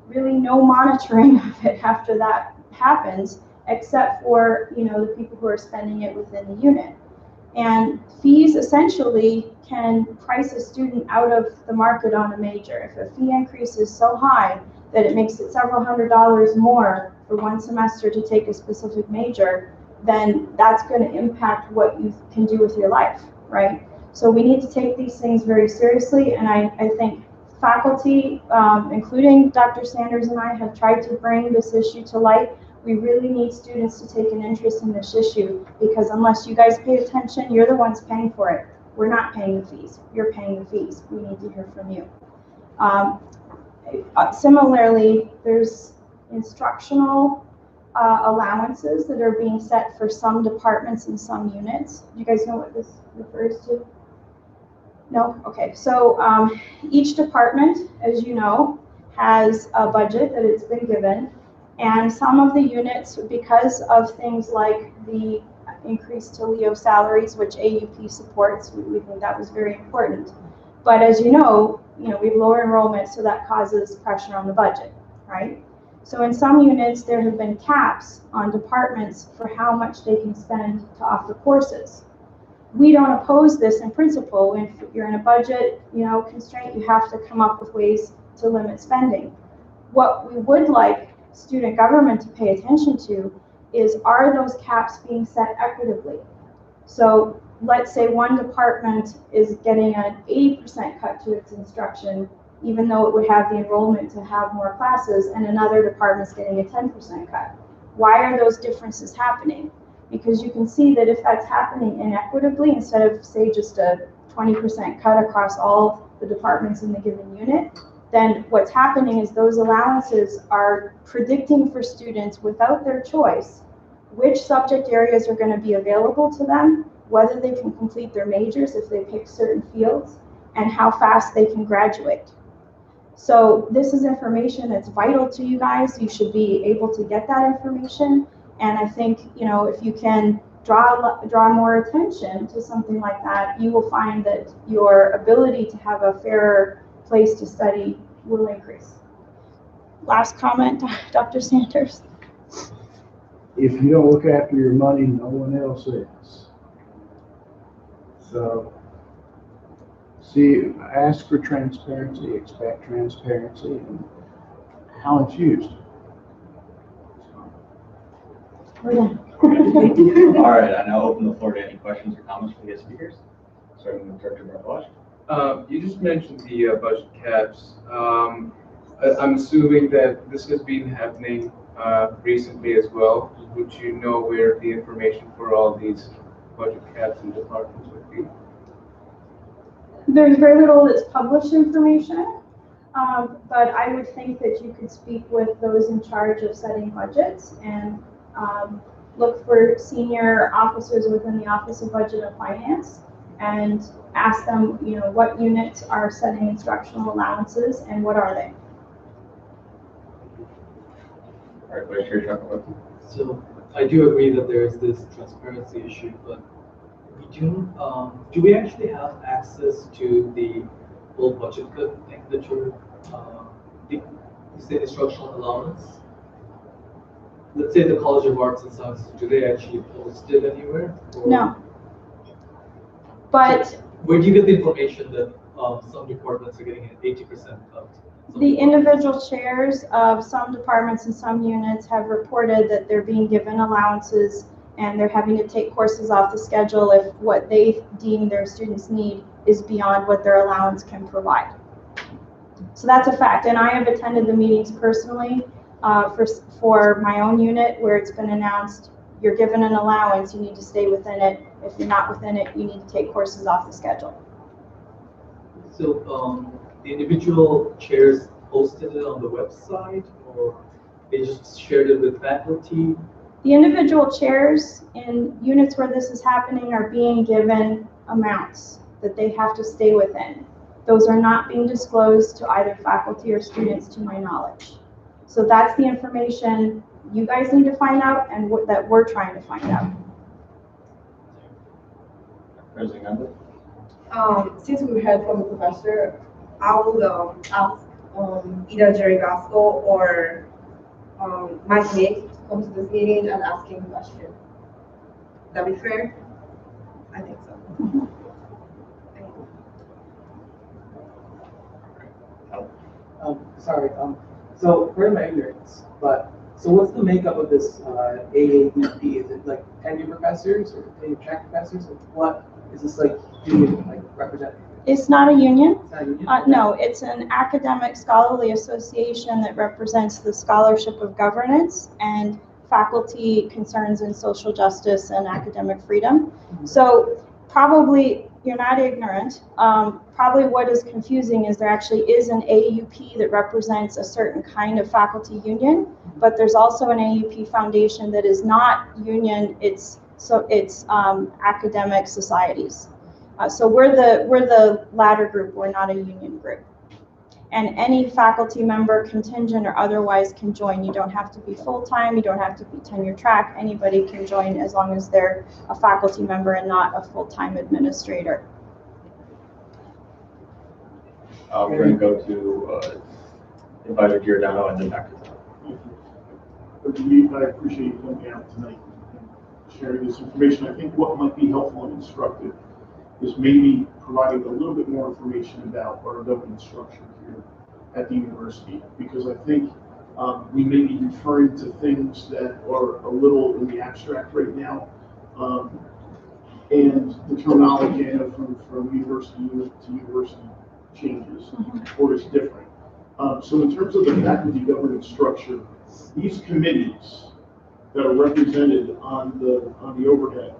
really no monitoring of it after that happens, except for, the people who are spending it within the unit. And fees essentially can price a student out of the market on a major. If a fee increase is so high that it makes it several $100s more for one semester to take a specific major, then that's going to impact what you can do with your life, right? So we need to take these things very seriously, and I think faculty, including Dr. Sanders and I, have tried to bring this issue to light. We really need students to take an interest in this issue, because unless you guys pay attention, you're the ones paying for it. We're not paying the fees. You're paying the fees. We need to hear from you. Similarly, there's instructional allowances that are being set for some departments and some units. Do you guys know what this refers to? No? Okay. So each department, as you know, has a budget that it's been given. And some of the units, because of things like the increase to LEO salaries, which AUP supports, we think that was very important. But as you know, we have lower enrollment, so that causes pressure on the budget, right? So in some units, there have been caps on departments for how much they can spend to offer courses. We don't oppose this in principle. If you're in a budget, constraint, you have to come up with ways to limit spending. What we would like student government to pay attention to is, are those caps being set equitably? So let's say one department is getting an 80% cut to its instruction, even though it would have the enrollment to have more classes, and another department's getting a 10% cut. Why are those differences happening? Because you can see that if that's happening inequitably, instead of, say, just a 20% cut across all the departments in the given unit, then what's happening is those allowances are predicting for students without their choice which subject areas are going to be available to them, whether they can complete their majors if they pick certain fields, and how fast they can graduate. So this is information that's vital to you guys. You should be able to get that information. And I think, if you can draw more attention to something like that, you will find that your ability to have a fairer place to study will increase. Last comment, Dr. Sanders. If you don't look after your money, no one else is. So, ask for transparency, expect transparency, and how it's used. We're done. All right, I now open the floor to any questions or comments from the guest speakers. Starting with Director Bartosz. You just mentioned the budget caps. I'm assuming that this has been happening recently as well. Would you know where the information for all these budget caps and departments would be? There's very little that's published information, but I would think that you could speak with those in charge of setting budgets and look for senior officers within the Office of Budget and Finance and ask them, you know, what units are setting instructional allowances and what are they? All right, Vice Chair Chakraborty. So I do agree that there is this transparency issue, but do we actually have access to the full budget thing that you're, you say instructional allowance? Let's say the College of Arts and Sciences, do they actually post it anywhere? Or No. But where do you get the information that some departments are getting an 80% cut? the individual chairs of some departments and some units have reported that they're being given allowances and they're having to take courses off the schedule if what they deem their students need is beyond what their allowance can provide. So that's a fact, and I have attended the meetings personally for my own unit where it's been announced, you're given an allowance, you need to stay within it. If you're not within it, you need to take courses off the schedule. So the individual chairs posted it on the website, or they just shared it with faculty? The individual chairs in units where this is happening are being given amounts that they have to stay within. Those are not being disclosed to either faculty or students, to my knowledge. So that's the information you guys need to find out and that we're trying to find out. President Gamble. Since we heard from the professor, I would ask either Jerry Gasco or Mike Nick to come to this meeting and ask him a question. Would that be fair? I think so. Thank you. Sorry, so pardon my ignorance, but so what's the makeup of this AAUP? Is it like tenure professors or tenure track professors? Or what is this like union like representing? It's not a union. It's not a union? No, it's an academic scholarly association that represents the scholarship of governance and faculty concerns in social justice and academic freedom. So probably you're not ignorant. Probably what is confusing is there actually is an AUP that represents a certain kind of faculty union, but there's also an AUP foundation that is not union. It's academic societies. So we're the latter group. We're not a union group. And any faculty member, contingent or otherwise, can join. You don't have to be full-time. You don't have to be tenure track. Anybody can join as long as they're a faculty member and not a full-time administrator. We're going to go to Advisor Giordano and then Dr. I appreciate you coming out tonight and sharing this information. I think what might be helpful and instructive is maybe providing a little bit more information about our governance structure here at the university, because I think we may be referring to things that are a little in the abstract right now, and the terminology, I know, from university unit to university changes, or is different. So in terms of the faculty governance structure, these committees that are represented on the overhead,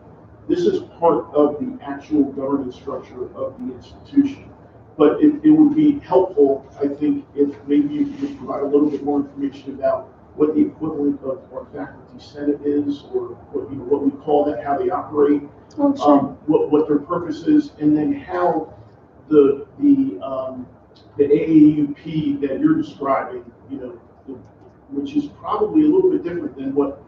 this is part of the actual governance structure of the institution. But it would be helpful, I think, if maybe you could provide a little bit more information about what the equivalent of our faculty senate is, or what we call that, how they operate, what their purpose is, and then how the AAUP that you're describing, which is probably a little bit different than what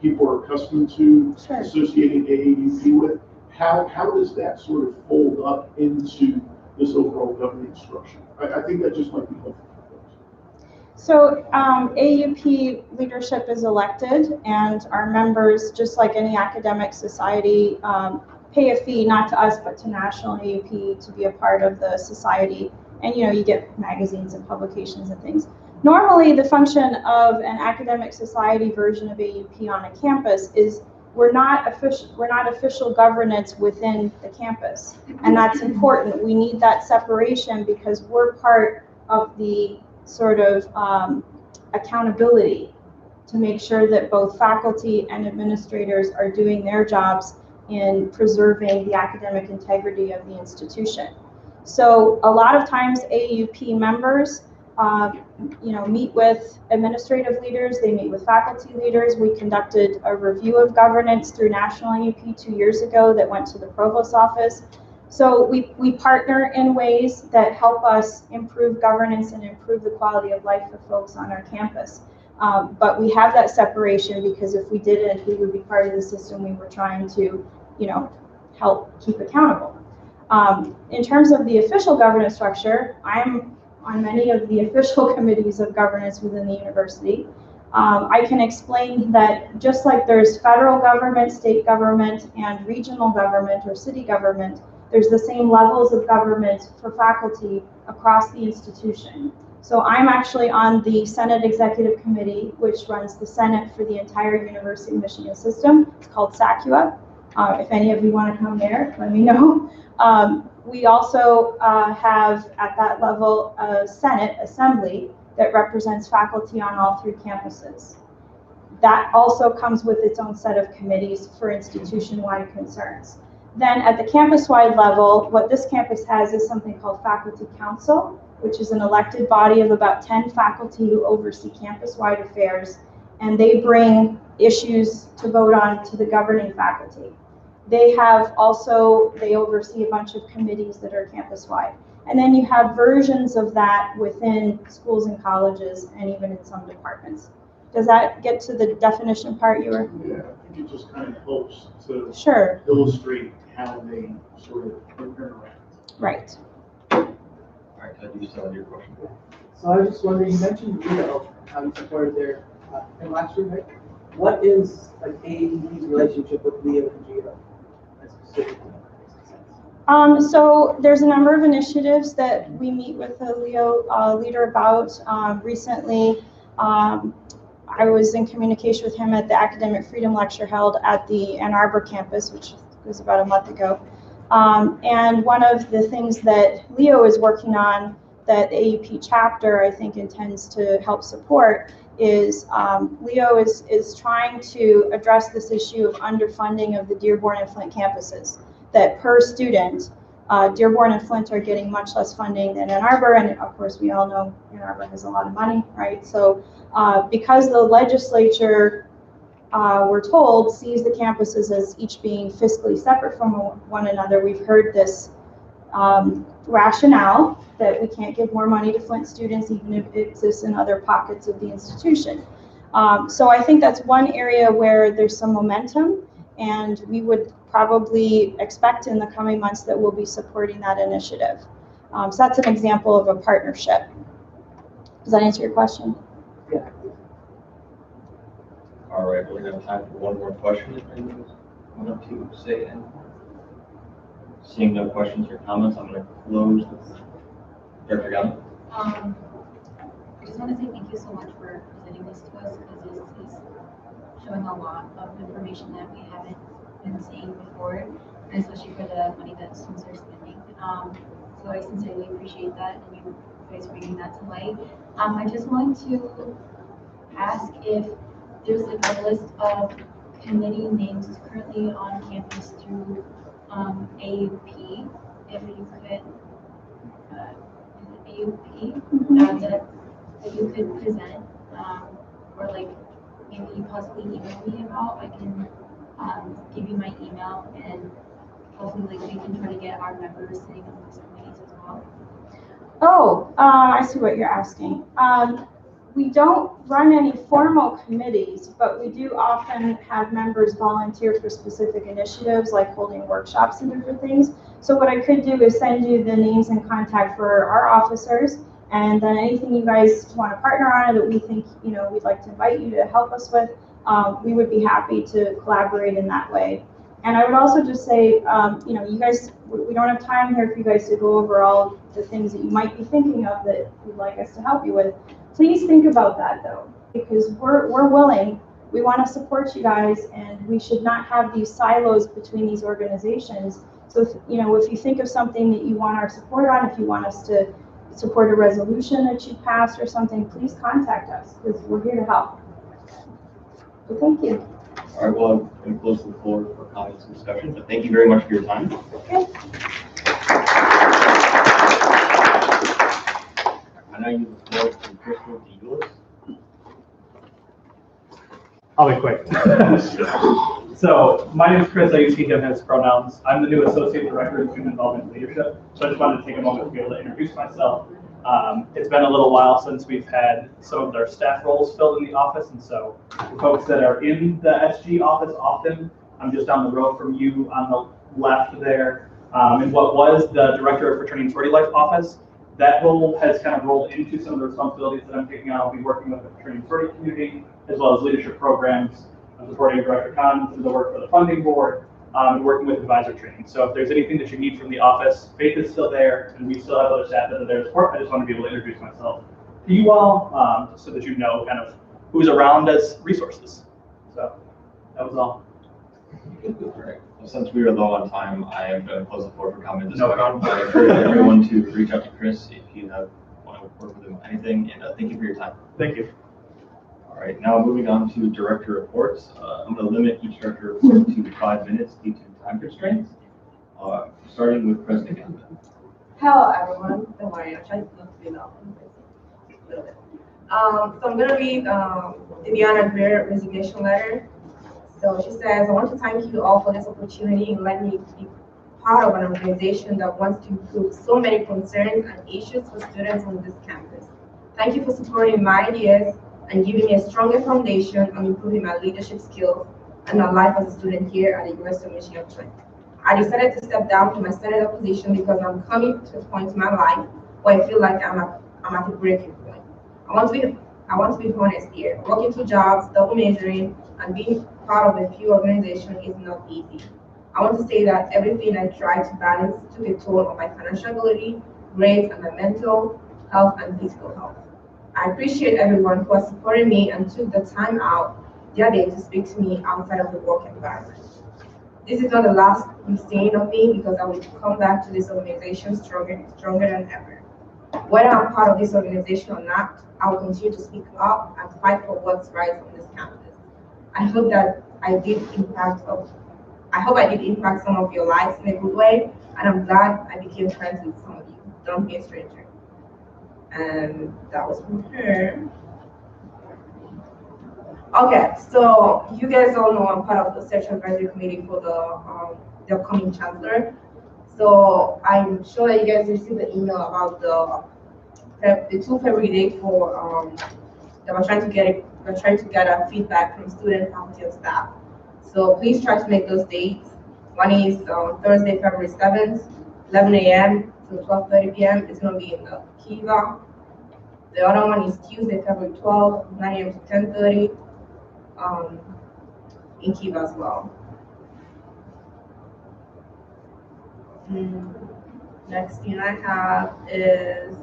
people are accustomed to associating AAUP with. How does that sort of fold up into this overall governance structure? I think that just might be helpful. So AUP leadership is elected, and our members, just like any academic society, pay a fee, not to us, but to National AUP, to be a part of the society. And you get magazines and publications and things. Normally, the function of an academic society version of AUP on a campus is we're not official governance within the campus, and that's important. We need that separation because we're part of the sort of accountability to make sure that both faculty and administrators are doing their jobs in preserving the academic integrity of the institution. So a lot of times AUP members meet with administrative leaders, they meet with faculty leaders. We conducted a review of governance through National AUP 2 years ago that went to the provost's office. So we partner in ways that help us improve governance and improve the quality of life for folks on our campus. But we have that separation because if we didn't, we would be part of the system we were trying to, help keep accountable. In terms of the official governance structure, I'm on many of the official committees of governance within the university. I can explain that just like there's federal government, state government, and regional government or city government, there's the same levels of government for faculty across the institution. So I'm actually on the Senate Executive Committee, which runs the Senate for the entire University of Michigan system. It's called SACUA. If any of you want to come there, let me know. We also have at that level a Senate Assembly that represents faculty on all 3 campuses. That also comes with its own set of committees for institution-wide concerns. Then at the campus-wide level, what this campus has is something called Faculty Council, which is an elected body of about 10 faculty who oversee campus-wide affairs, and they bring issues to vote on to the governing faculty. They oversee a bunch of committees that are campus-wide. And then you have versions of that within schools and colleges and even in some departments. Does that get to the definition part you were? Yeah, I think it just kind of helps to illustrate how they sort of interact. Right. All right, Ted, you still have your question? So I was just wondering, you mentioned Leo, how you supported their in last year, right? What is like AAP's relationship with Leo and Geo? Specifically? So there's a number of initiatives that we meet with the Leo leader about. Recently, I was in communication with him at the Academic Freedom Lecture held at the Ann Arbor campus, which was about a month ago. And one of the things that Leo is working on that the AUP chapter, I think, intends to help support is Leo is trying to address this issue of underfunding of the Dearborn and Flint campuses. That per student, Dearborn and Flint are getting much less funding than Ann Arbor, and of course we all know Ann Arbor has a lot of money, right? So because the legislature, we're told, sees the campuses as each being fiscally separate from one another, we've heard this rationale that we can't give more money to Flint students even if it exists in other pockets of the institution. So I think that's one area where there's some momentum, and we would probably expect in the coming months that we'll be supporting that initiative. So that's an example of a partnership. Does that answer your question? Yeah. All right, we're going to have time for one more question. If anyone want to say anything? Seeing no questions or comments, I'm going to close with Director Gunn. I just want to say thank you so much for presenting this to us because this is showing a lot of information that we haven't been seeing before, and especially for the money that students are spending. So I sincerely appreciate that and you guys bringing that to light. I just wanted to ask if there's like a list of committee names currently on campus through AUP, if you could, AUP, that you could present, or like maybe you possibly email me about. I can give you my email and hopefully like we can try to get our members sitting on those committees as well. Oh, I see what you're asking. We don't run any formal committees, but we do often have members volunteer for specific initiatives like holding workshops and different things. So what I could do is send you the names and contact for our officers, and then anything you guys want to partner on that we think, we'd like to invite you to help us with, we would be happy to collaborate in that way. And I would also just say, you guys, we don't have time here for you guys to go over all the things that you might be thinking of that you'd like us to help you with. Please think about that though, because we're willing, we want to support you guys, and we should not have these silos between these organizations. So if you think of something that you want our support on, if you want us to support a resolution that you passed or something, please contact us, because we're here to help. So thank you. All right, well, I'm going to close the floor for comments and discussion, but thank you very much for your time. Okay. I know you floor from Crystal to yours. I'll be quick. So my name is Chris. I use he, him, his pronouns. I'm the new Associate Director of Student Involvement and Leadership. So I just wanted to take a moment to be able to introduce myself. It's been a little while since we've had some of our staff roles filled in the office. And so the folks that are in the SG office often, I'm just down the road from you on the left there. And what was the Director of Fraternity and Sorority Life office, that role has kind of rolled into some of the responsibilities that I'm taking on. I'll be working with the fraternity and sorority community, as well as leadership programs. I'm supporting Director Khan through the work for the funding board, and working with advisor training. So if there's anything that you need from the office, Faith is still there, and we still have other staff that are there to support. I just want to be able to introduce myself to you all, so that you know kind of who's around as resources. So that was all. All right. Well, since we are low on time, I am going to close the floor for comment. No problem. I encourage everyone to reach out to Chris if you want to work with him on anything, and thank you for your time. Thank you. All right, now moving on to director reports. I'm going to limit each director report to 5 minutes due to time constraints. Starting with President Gambit. Hello, everyone. Don't worry, I tried not to be loud. So I'm going to read Viviana Greer resignation letter. So she says, I want to thank you all for this opportunity and let me be part of an organization that wants to improve so many concerns and issues for students on this campus. Thank you for supporting my ideas and giving me a stronger foundation on improving my leadership skills and my life as a student here at the University of Michigan-Flint. I decided to step down from my senator position because I'm coming to a point in my life where I feel like I'm at a breaking point. I want to be honest here. Working 2 jobs, double majoring, and being part of a few organizations is not easy. I want to say that everything I tried to balance took a toll on my financial ability, grades, and my mental health and physical health. I appreciate everyone who has supported me and took the time out their day to speak to me outside of the work environment. This is not the last you've seen of me because I will come back to this organization stronger than ever. Whether I'm part of this organization or not, I will continue to speak up and fight for what's right on this campus. I hope I did impact some of your lives in a good way, and I'm glad I became friends with some of you. Don't be a stranger. And that was from her. Okay, so you guys all know I'm part of the search advisory committee for the upcoming chancellor. So I'm sure that you guys received the email about the 2 February date for that we're trying to gather feedback from students, faculty, and staff. So please try to make those dates. One is Thursday, February 7th, 11 a.m. to 12:30 p.m. It's going to be in the Kiva. The other one is Tuesday, February 12th, 9 a.m. to 10:30 in Kiva as well. Next thing I have is,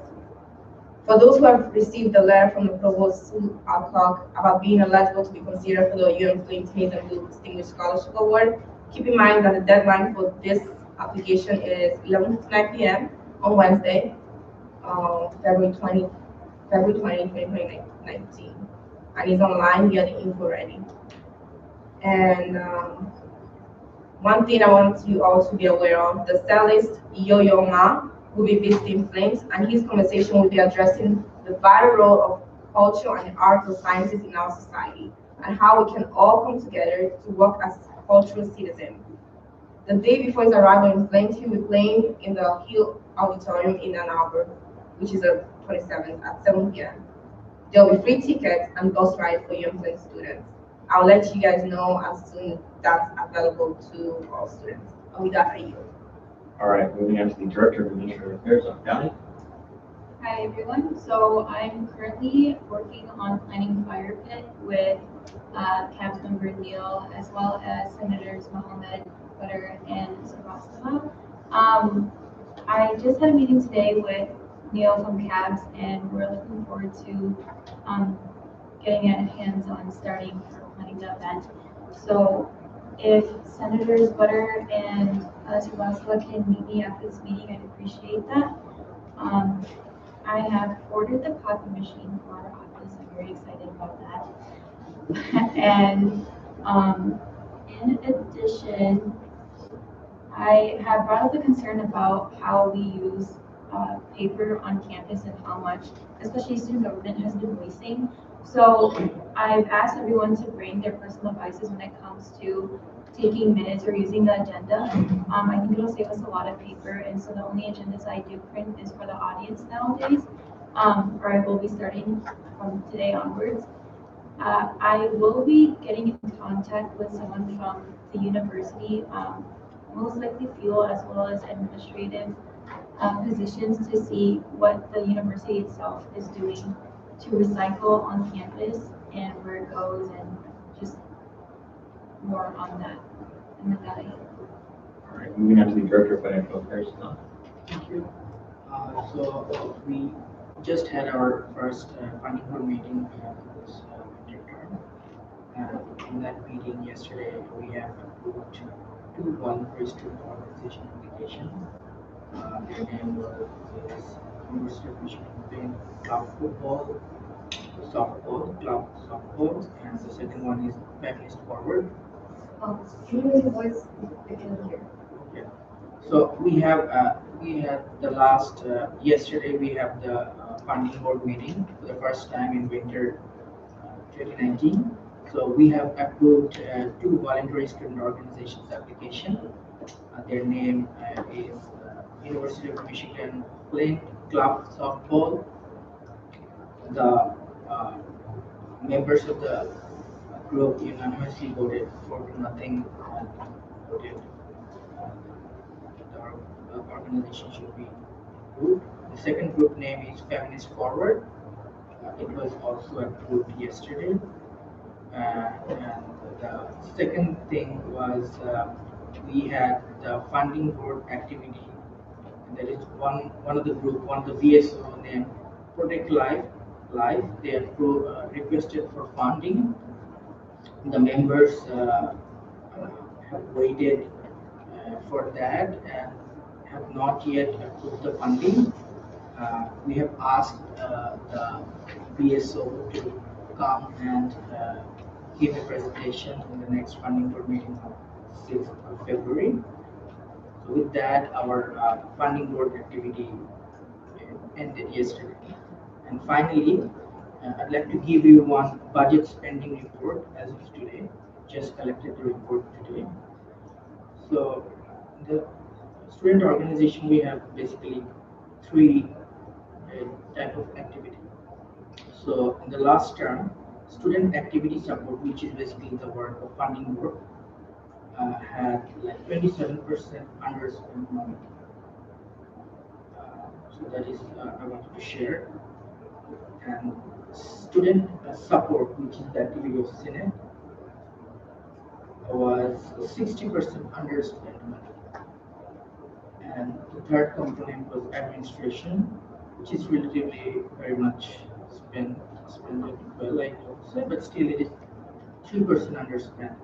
for those who have received the letter from the provost Sue Alcock about being eligible to be considered for the UM-Flint Hayes and Blue Distinguished Scholarship Award, keep in mind that the deadline for this application is 11:59 p.m. on Wednesday, February 20, 2019. And it's online via the info ready. And one thing I want you all to be aware of, the cellist Yo-Yo Ma will be visiting Flint, and his conversation will be addressing the vital role of culture and the arts and sciences in our society, and how we can all come together to work as cultural citizens. The day before his arrival in Flint, he will be playing in the Hill Auditorium in Ann Arbor, which is the 27th at 7 p.m. There will be free tickets and bus ride for young Flint students. I'll let you guys know as soon as that's available to all students. And with that, I yield. All right, moving on to the Director of Administrative Affairs, Downey. Hi everyone. So I'm currently working on planning fire pit with CABS member Neil, as well as Senators Mohammed, Butter, and Srivastava. I just had a meeting today with Neil from CABS, and we're looking forward to getting a hands-on starting for planning the event. So if Senators Butter and Srivastava can meet me after this meeting, I'd appreciate that. I have ordered the coffee machine for our office. I'm very excited about that. And In addition, I have brought up the concern about how we use paper on campus and how much, especially student government, has been wasting. So I've asked everyone to bring their personal devices when it comes to taking minutes or using the agenda. I think it'll save us a lot of paper, and so the only agendas I do print is for the audience nowadays, or I will be starting from today onwards. I will be getting in contact with someone from the university, most likely fuel as well as administrative positions to see what the university itself is doing to recycle on campus and where it goes and just more on that. And with that, I All right, moving on to the Director of Financial Affairs now. Thank you. We just had our first funding board meeting this midterm. In that meeting yesterday, we have approved two voluntary student organization applications. Their name was University of Michigan-Flint Club Football, Club Softball, and the second one is Feminist Forward. Can you raise the voice? I can hear. Okay. So we had the last yesterday we have the funding board meeting for the first time in winter 2019. So we have approved two voluntary student organizations application. Their name is University of Michigan-Flint Club Softball. The members of the group unanimously voted 4-0 and voted the organization should be approved. The second group name is Feminist Forward. It was also approved yesterday. And the second thing was we had the funding board activity. And that is one of the group, one of the VSO named Protect Life. They have requested for funding. The members have waited for that and have not yet approved the funding. We have asked the BSO to come and give a presentation in the next funding board meeting on 6th of February. So with that, our funding board activity ended yesterday. And finally, I'd like to give you one budget spending report as of today. Just collected the report today. So the student organization, we have basically three type of activity. So in the last term, student activity support, which is basically the work of funding board, had like 27% underspent money. So that is I wanted to share. And student support, which is the activity of Senate, was 60% underspent money. And the third component was administration, which is relatively very much spent well, I would say, but still it is 3% underspent.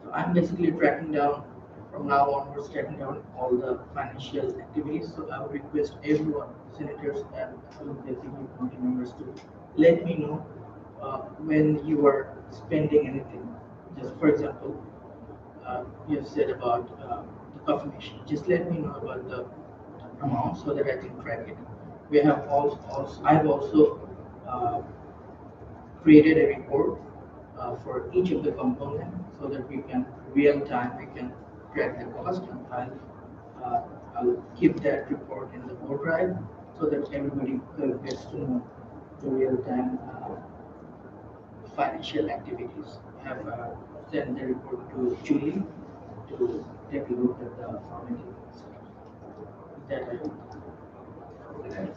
So I'm basically tracking down from now onwards, tracking down all the financial activities. So I would request everyone, senators and executive committee members, to let me know when you are spending anything. Just for example, you have said about the confirmation. Just let me know about the amount so that I can track it. We have I've also created a report for each of the components so that we can real time we can track the cost, and I'll keep that report in the board drive so that everybody gets to know the real time financial activities. I have sent the report to Julie to take a look at the formatting.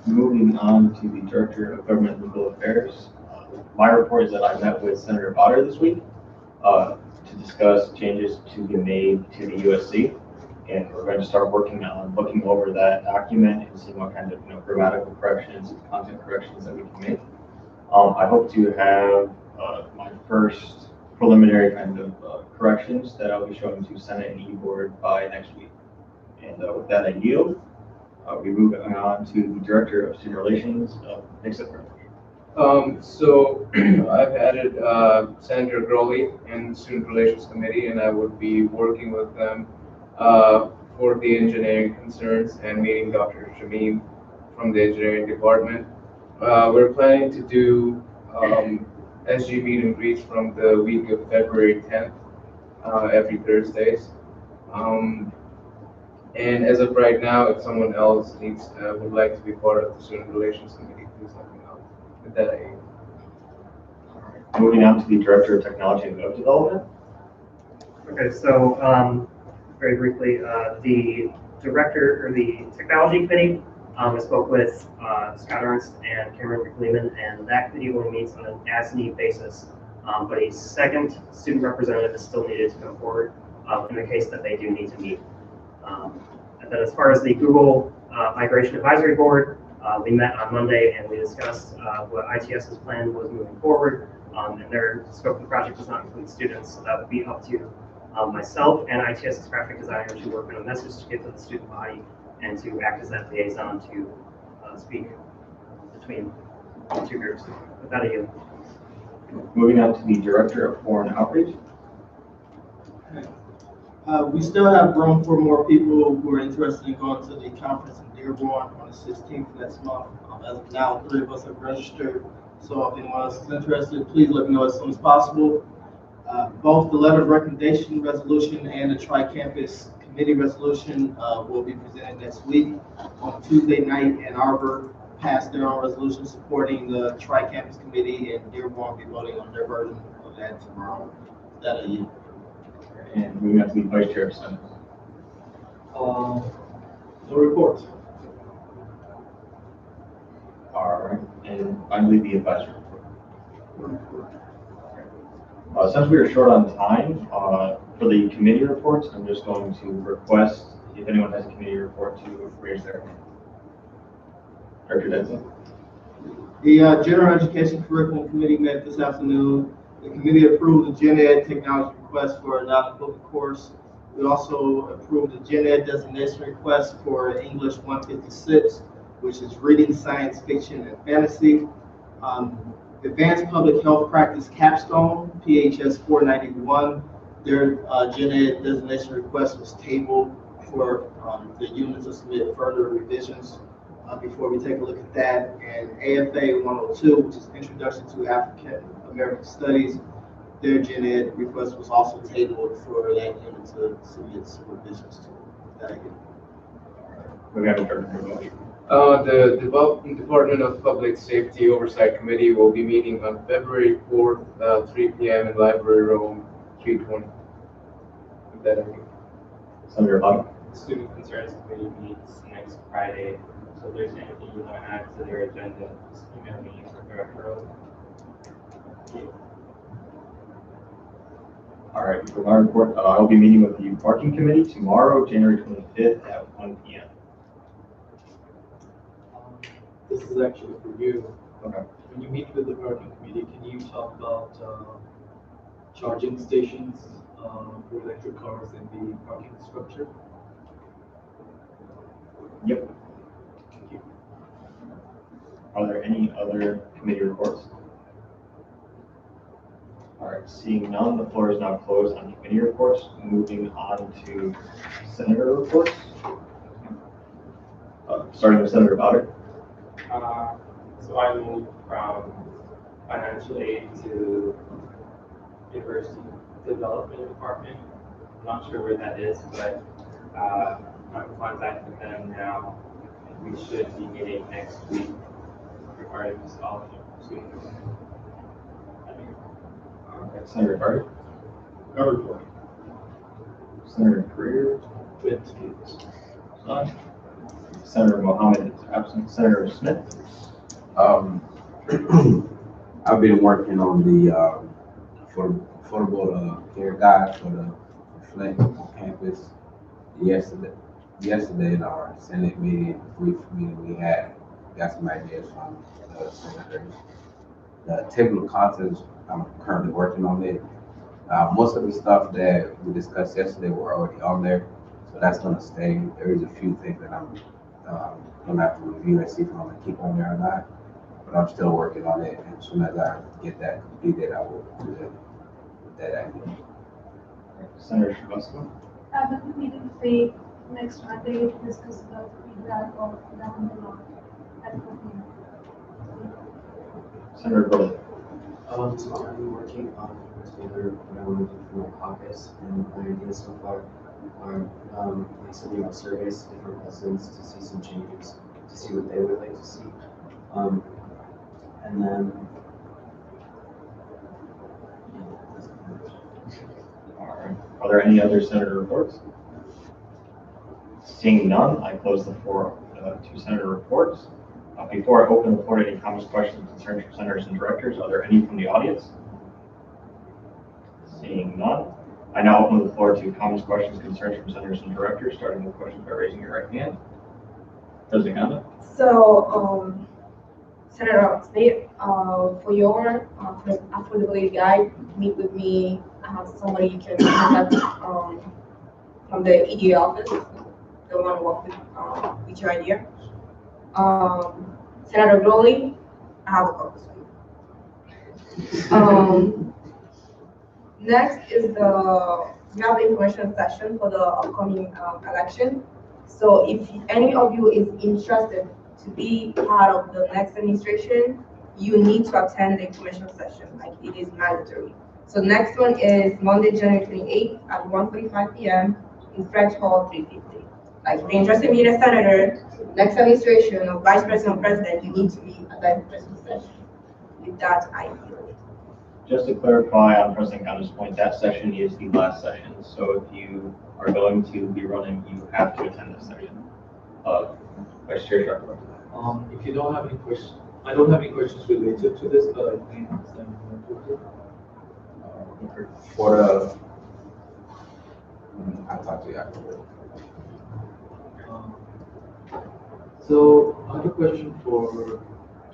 Moving on to the Director of Government Legal Affairs. My report is that I met with Senator Potter this week to discuss changes to be made to the USC, and we're going to start working on looking over that document and seeing what kind of grammatical corrections and content corrections that we can make. I hope to have my first preliminary kind of corrections that I'll be showing to Senate and E-Board by next week. And with that, I yield. We move on to the Director of Student Relations, Nick Zipper. So I've added Senator Growley and the Student Relations Committee, and I would be working with them for the engineering concerns and meeting Dr. Shamim from the engineering department. We're planning to do SG meet and greets from the week of February 10th, every Thursdays. And as of right now, if someone else would like to be part of the Student Relations Committee, please let me know. With that, Moving on to the Director of Technology and Web Development. Okay, so very briefly, the director or the technology committee, I spoke with Scott Ernst and Cameron McLeeman, and that committee only meets on an as-need basis. But a second student representative is still needed to come forward in the case that they do need to meet. And then as far as the Google Migration Advisory Board, we met on Monday and we discussed what ITS's plan was moving forward. And their scope of the project does not include students, so that would be up to myself and ITS's graphic designer to work on a message to get to the student body and to act as that liaison to speak between the two groups. With that, you. Moving on to the Director of Foreign Outreach. We still have room for more people who are interested in going to the conference in Dearborn on the 16th next month. As of now, 3 of us have registered. So if anyone else is interested, please let me know as soon as possible. Both the letter of recommendation resolution and the tri-campus committee resolution will be presented next week. On Tuesday night, Ann Arbor passed their own resolution supporting the tri-campus committee, and Dearborn will be voting on their version of that tomorrow. That a year. And moving on to the Vice Chair of Senate. No report. All right, and finally the advisory report. Since we are short on time, for the committee reports, I'm just going to request if anyone has a committee report to raise their hand. Director Denson. The General Education Curriculum Committee met this afternoon. The committee approved the Gen Ed technology request for a non-public course. We also approved the Gen Ed designation request for English 156, which is reading, science fiction, and fantasy. Advanced Public Health Practice Capstone, PHS 491, their Gen Ed designation request was tabled for the unit to submit further revisions before we take a look at that. And AFA 102, which is Introduction to African American Studies, their Gen Ed request was also tabled for that unit to submit some revisions to. We have a motion. The Department of Public Safety Oversight Committee will be meeting on February 4th, 3 p.m. in Library Room 320. With that, Senator Bottom. The Student Concerns Committee meets next Friday. So if there's anything you want to add to their agenda, just email me or Director. All right, for my report, I'll be meeting with the Parking Committee tomorrow, January 25th at 1 p.m. This is actually for you. Okay. When you meet with the parking committee, can you talk about charging stations for electric cars in the parking structure? Yep. Thank you. Are there any other committee reports? All right, seeing none, the floor is now closed on committee reports. Moving on to senator reports. Starting with Senator Bowder. So I moved from financial aid to university development department. I'm not sure where that is, but I'm in contact with them now. We should be meeting next week regarding the scholarship students. Okay, Senator Carter. No report. Senator Greer. Senator Mohammed is absent. Senator Smith. I've been working on the affordable care guide for the Flint campus. Yesterday in our Senate meeting, brief meeting we had, got some ideas from the senators. The table of contents, I'm currently working on it. Most of the stuff that we discussed yesterday were already on there, so that's going to stay. There is a few things that I'm going to have to review and see if I'm going to keep on there or not. but I'm still working on it. And as soon as I get that completed, I will present that activity. Senator Shrivastava. The meeting fake next Monday to discuss the feedback of government law at the meeting. Senator Burley. So I'm working on together what I want to do for my caucus, and my ideas so far are like sending out surveys to different residents to see some changes, to see what they would like to see. And then All right. Are there any other senator reports? Seeing none, I close the floor to senator reports. Before I open the floor to any comments, questions, concerns from senators and directors, are there any from the audience? Seeing none, I now open the floor to comments, questions, concerns from senators and directors, starting with questions by raising your right hand. President Ganda. So, Senator Smith, for your affordability guide, meet with me. I have somebody you can contact from the EDA office, the one who work with your idea. Senator Growley, I have a caucus for you. Next is we have the information session for the upcoming election. So if any of you is interested to be part of the next administration, you need to attend the information session, like it is mandatory. So next one is Monday, January 28th at 1:45 p.m. in French Hall 350. Like if you're interested in being a senator, next administration or vice president or president, you need to be at that information session. With that, I feel. Just to clarify on President Ganda's point, that session is the last session. So if you are going to be running, you have to attend this session. Vice Chair Sharkler. If you don't have any questions, I don't have any questions related to this, but I think For the, I'll talk to you afterward. So I have a question for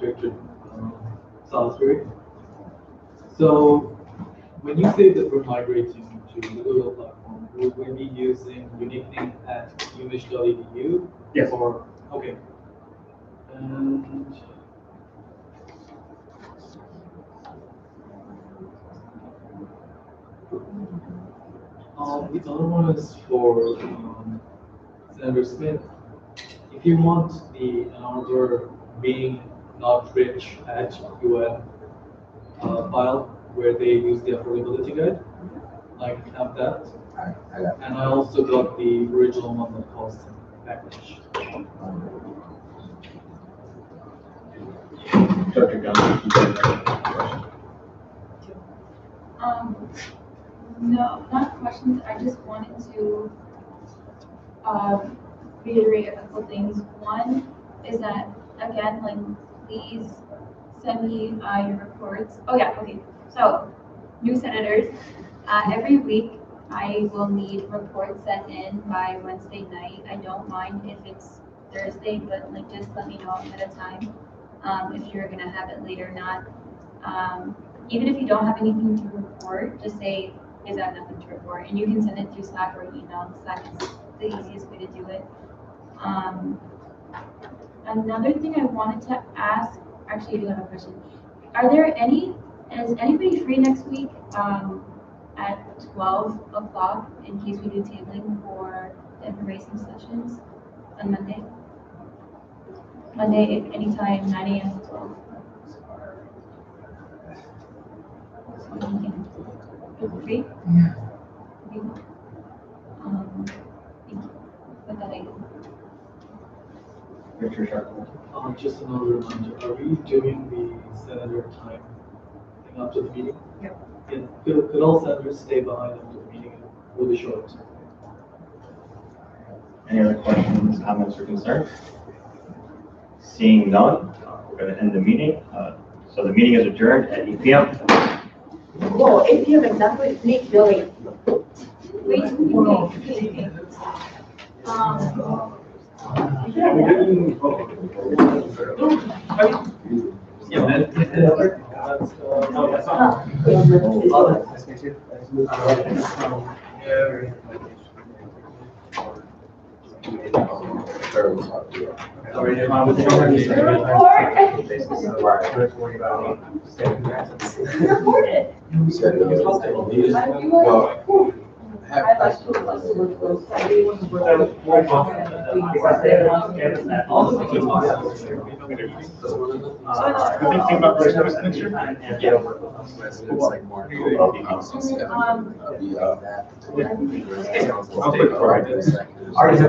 Director Salisbury. So when you say that we're migrating to the Google platform, will we be using unique name at umich.edu? Yes. Or, okay. And the other one is for Senator Smith. If you want the another being not rich at UM file where they use the affordability guide, I can have that. And I also got the original one that calls package. Dr. Ganda. No, not questions. I just wanted to reiterate a couple things. One is that, again, like, please send me your reports. Oh yeah, okay. So, new senators, every week I will need reports sent in by Wednesday night. I don't mind if it's Thursday, but like just let me know ahead of time if you're gonna have it late or not. Even if you don't have anything to report, just say, is that nothing to report? And you can send it through Slack or email. Slack is the easiest way to do it. Another thing I wanted to ask, actually I do have a question. Is anybody free next week at 12 o'clock in case we do tabling for the information sessions on Monday? Monday, anytime, 9 a.m. to 12. Free? Yeah. Thank you. With that, I Richard Sharkle. Just another reminder, are we doing the senator time thing after the meeting? Yep. Yeah. Could all senators stay behind after the meeting? It will be short. Any other questions, comments, or concerns? Seeing none, we're going to end the meeting. So the meeting is adjourned at 8 p.m. Whoa, 8 p.m. exactly. Nick, really. wait. Yeah. Third part, yeah. Well, Already have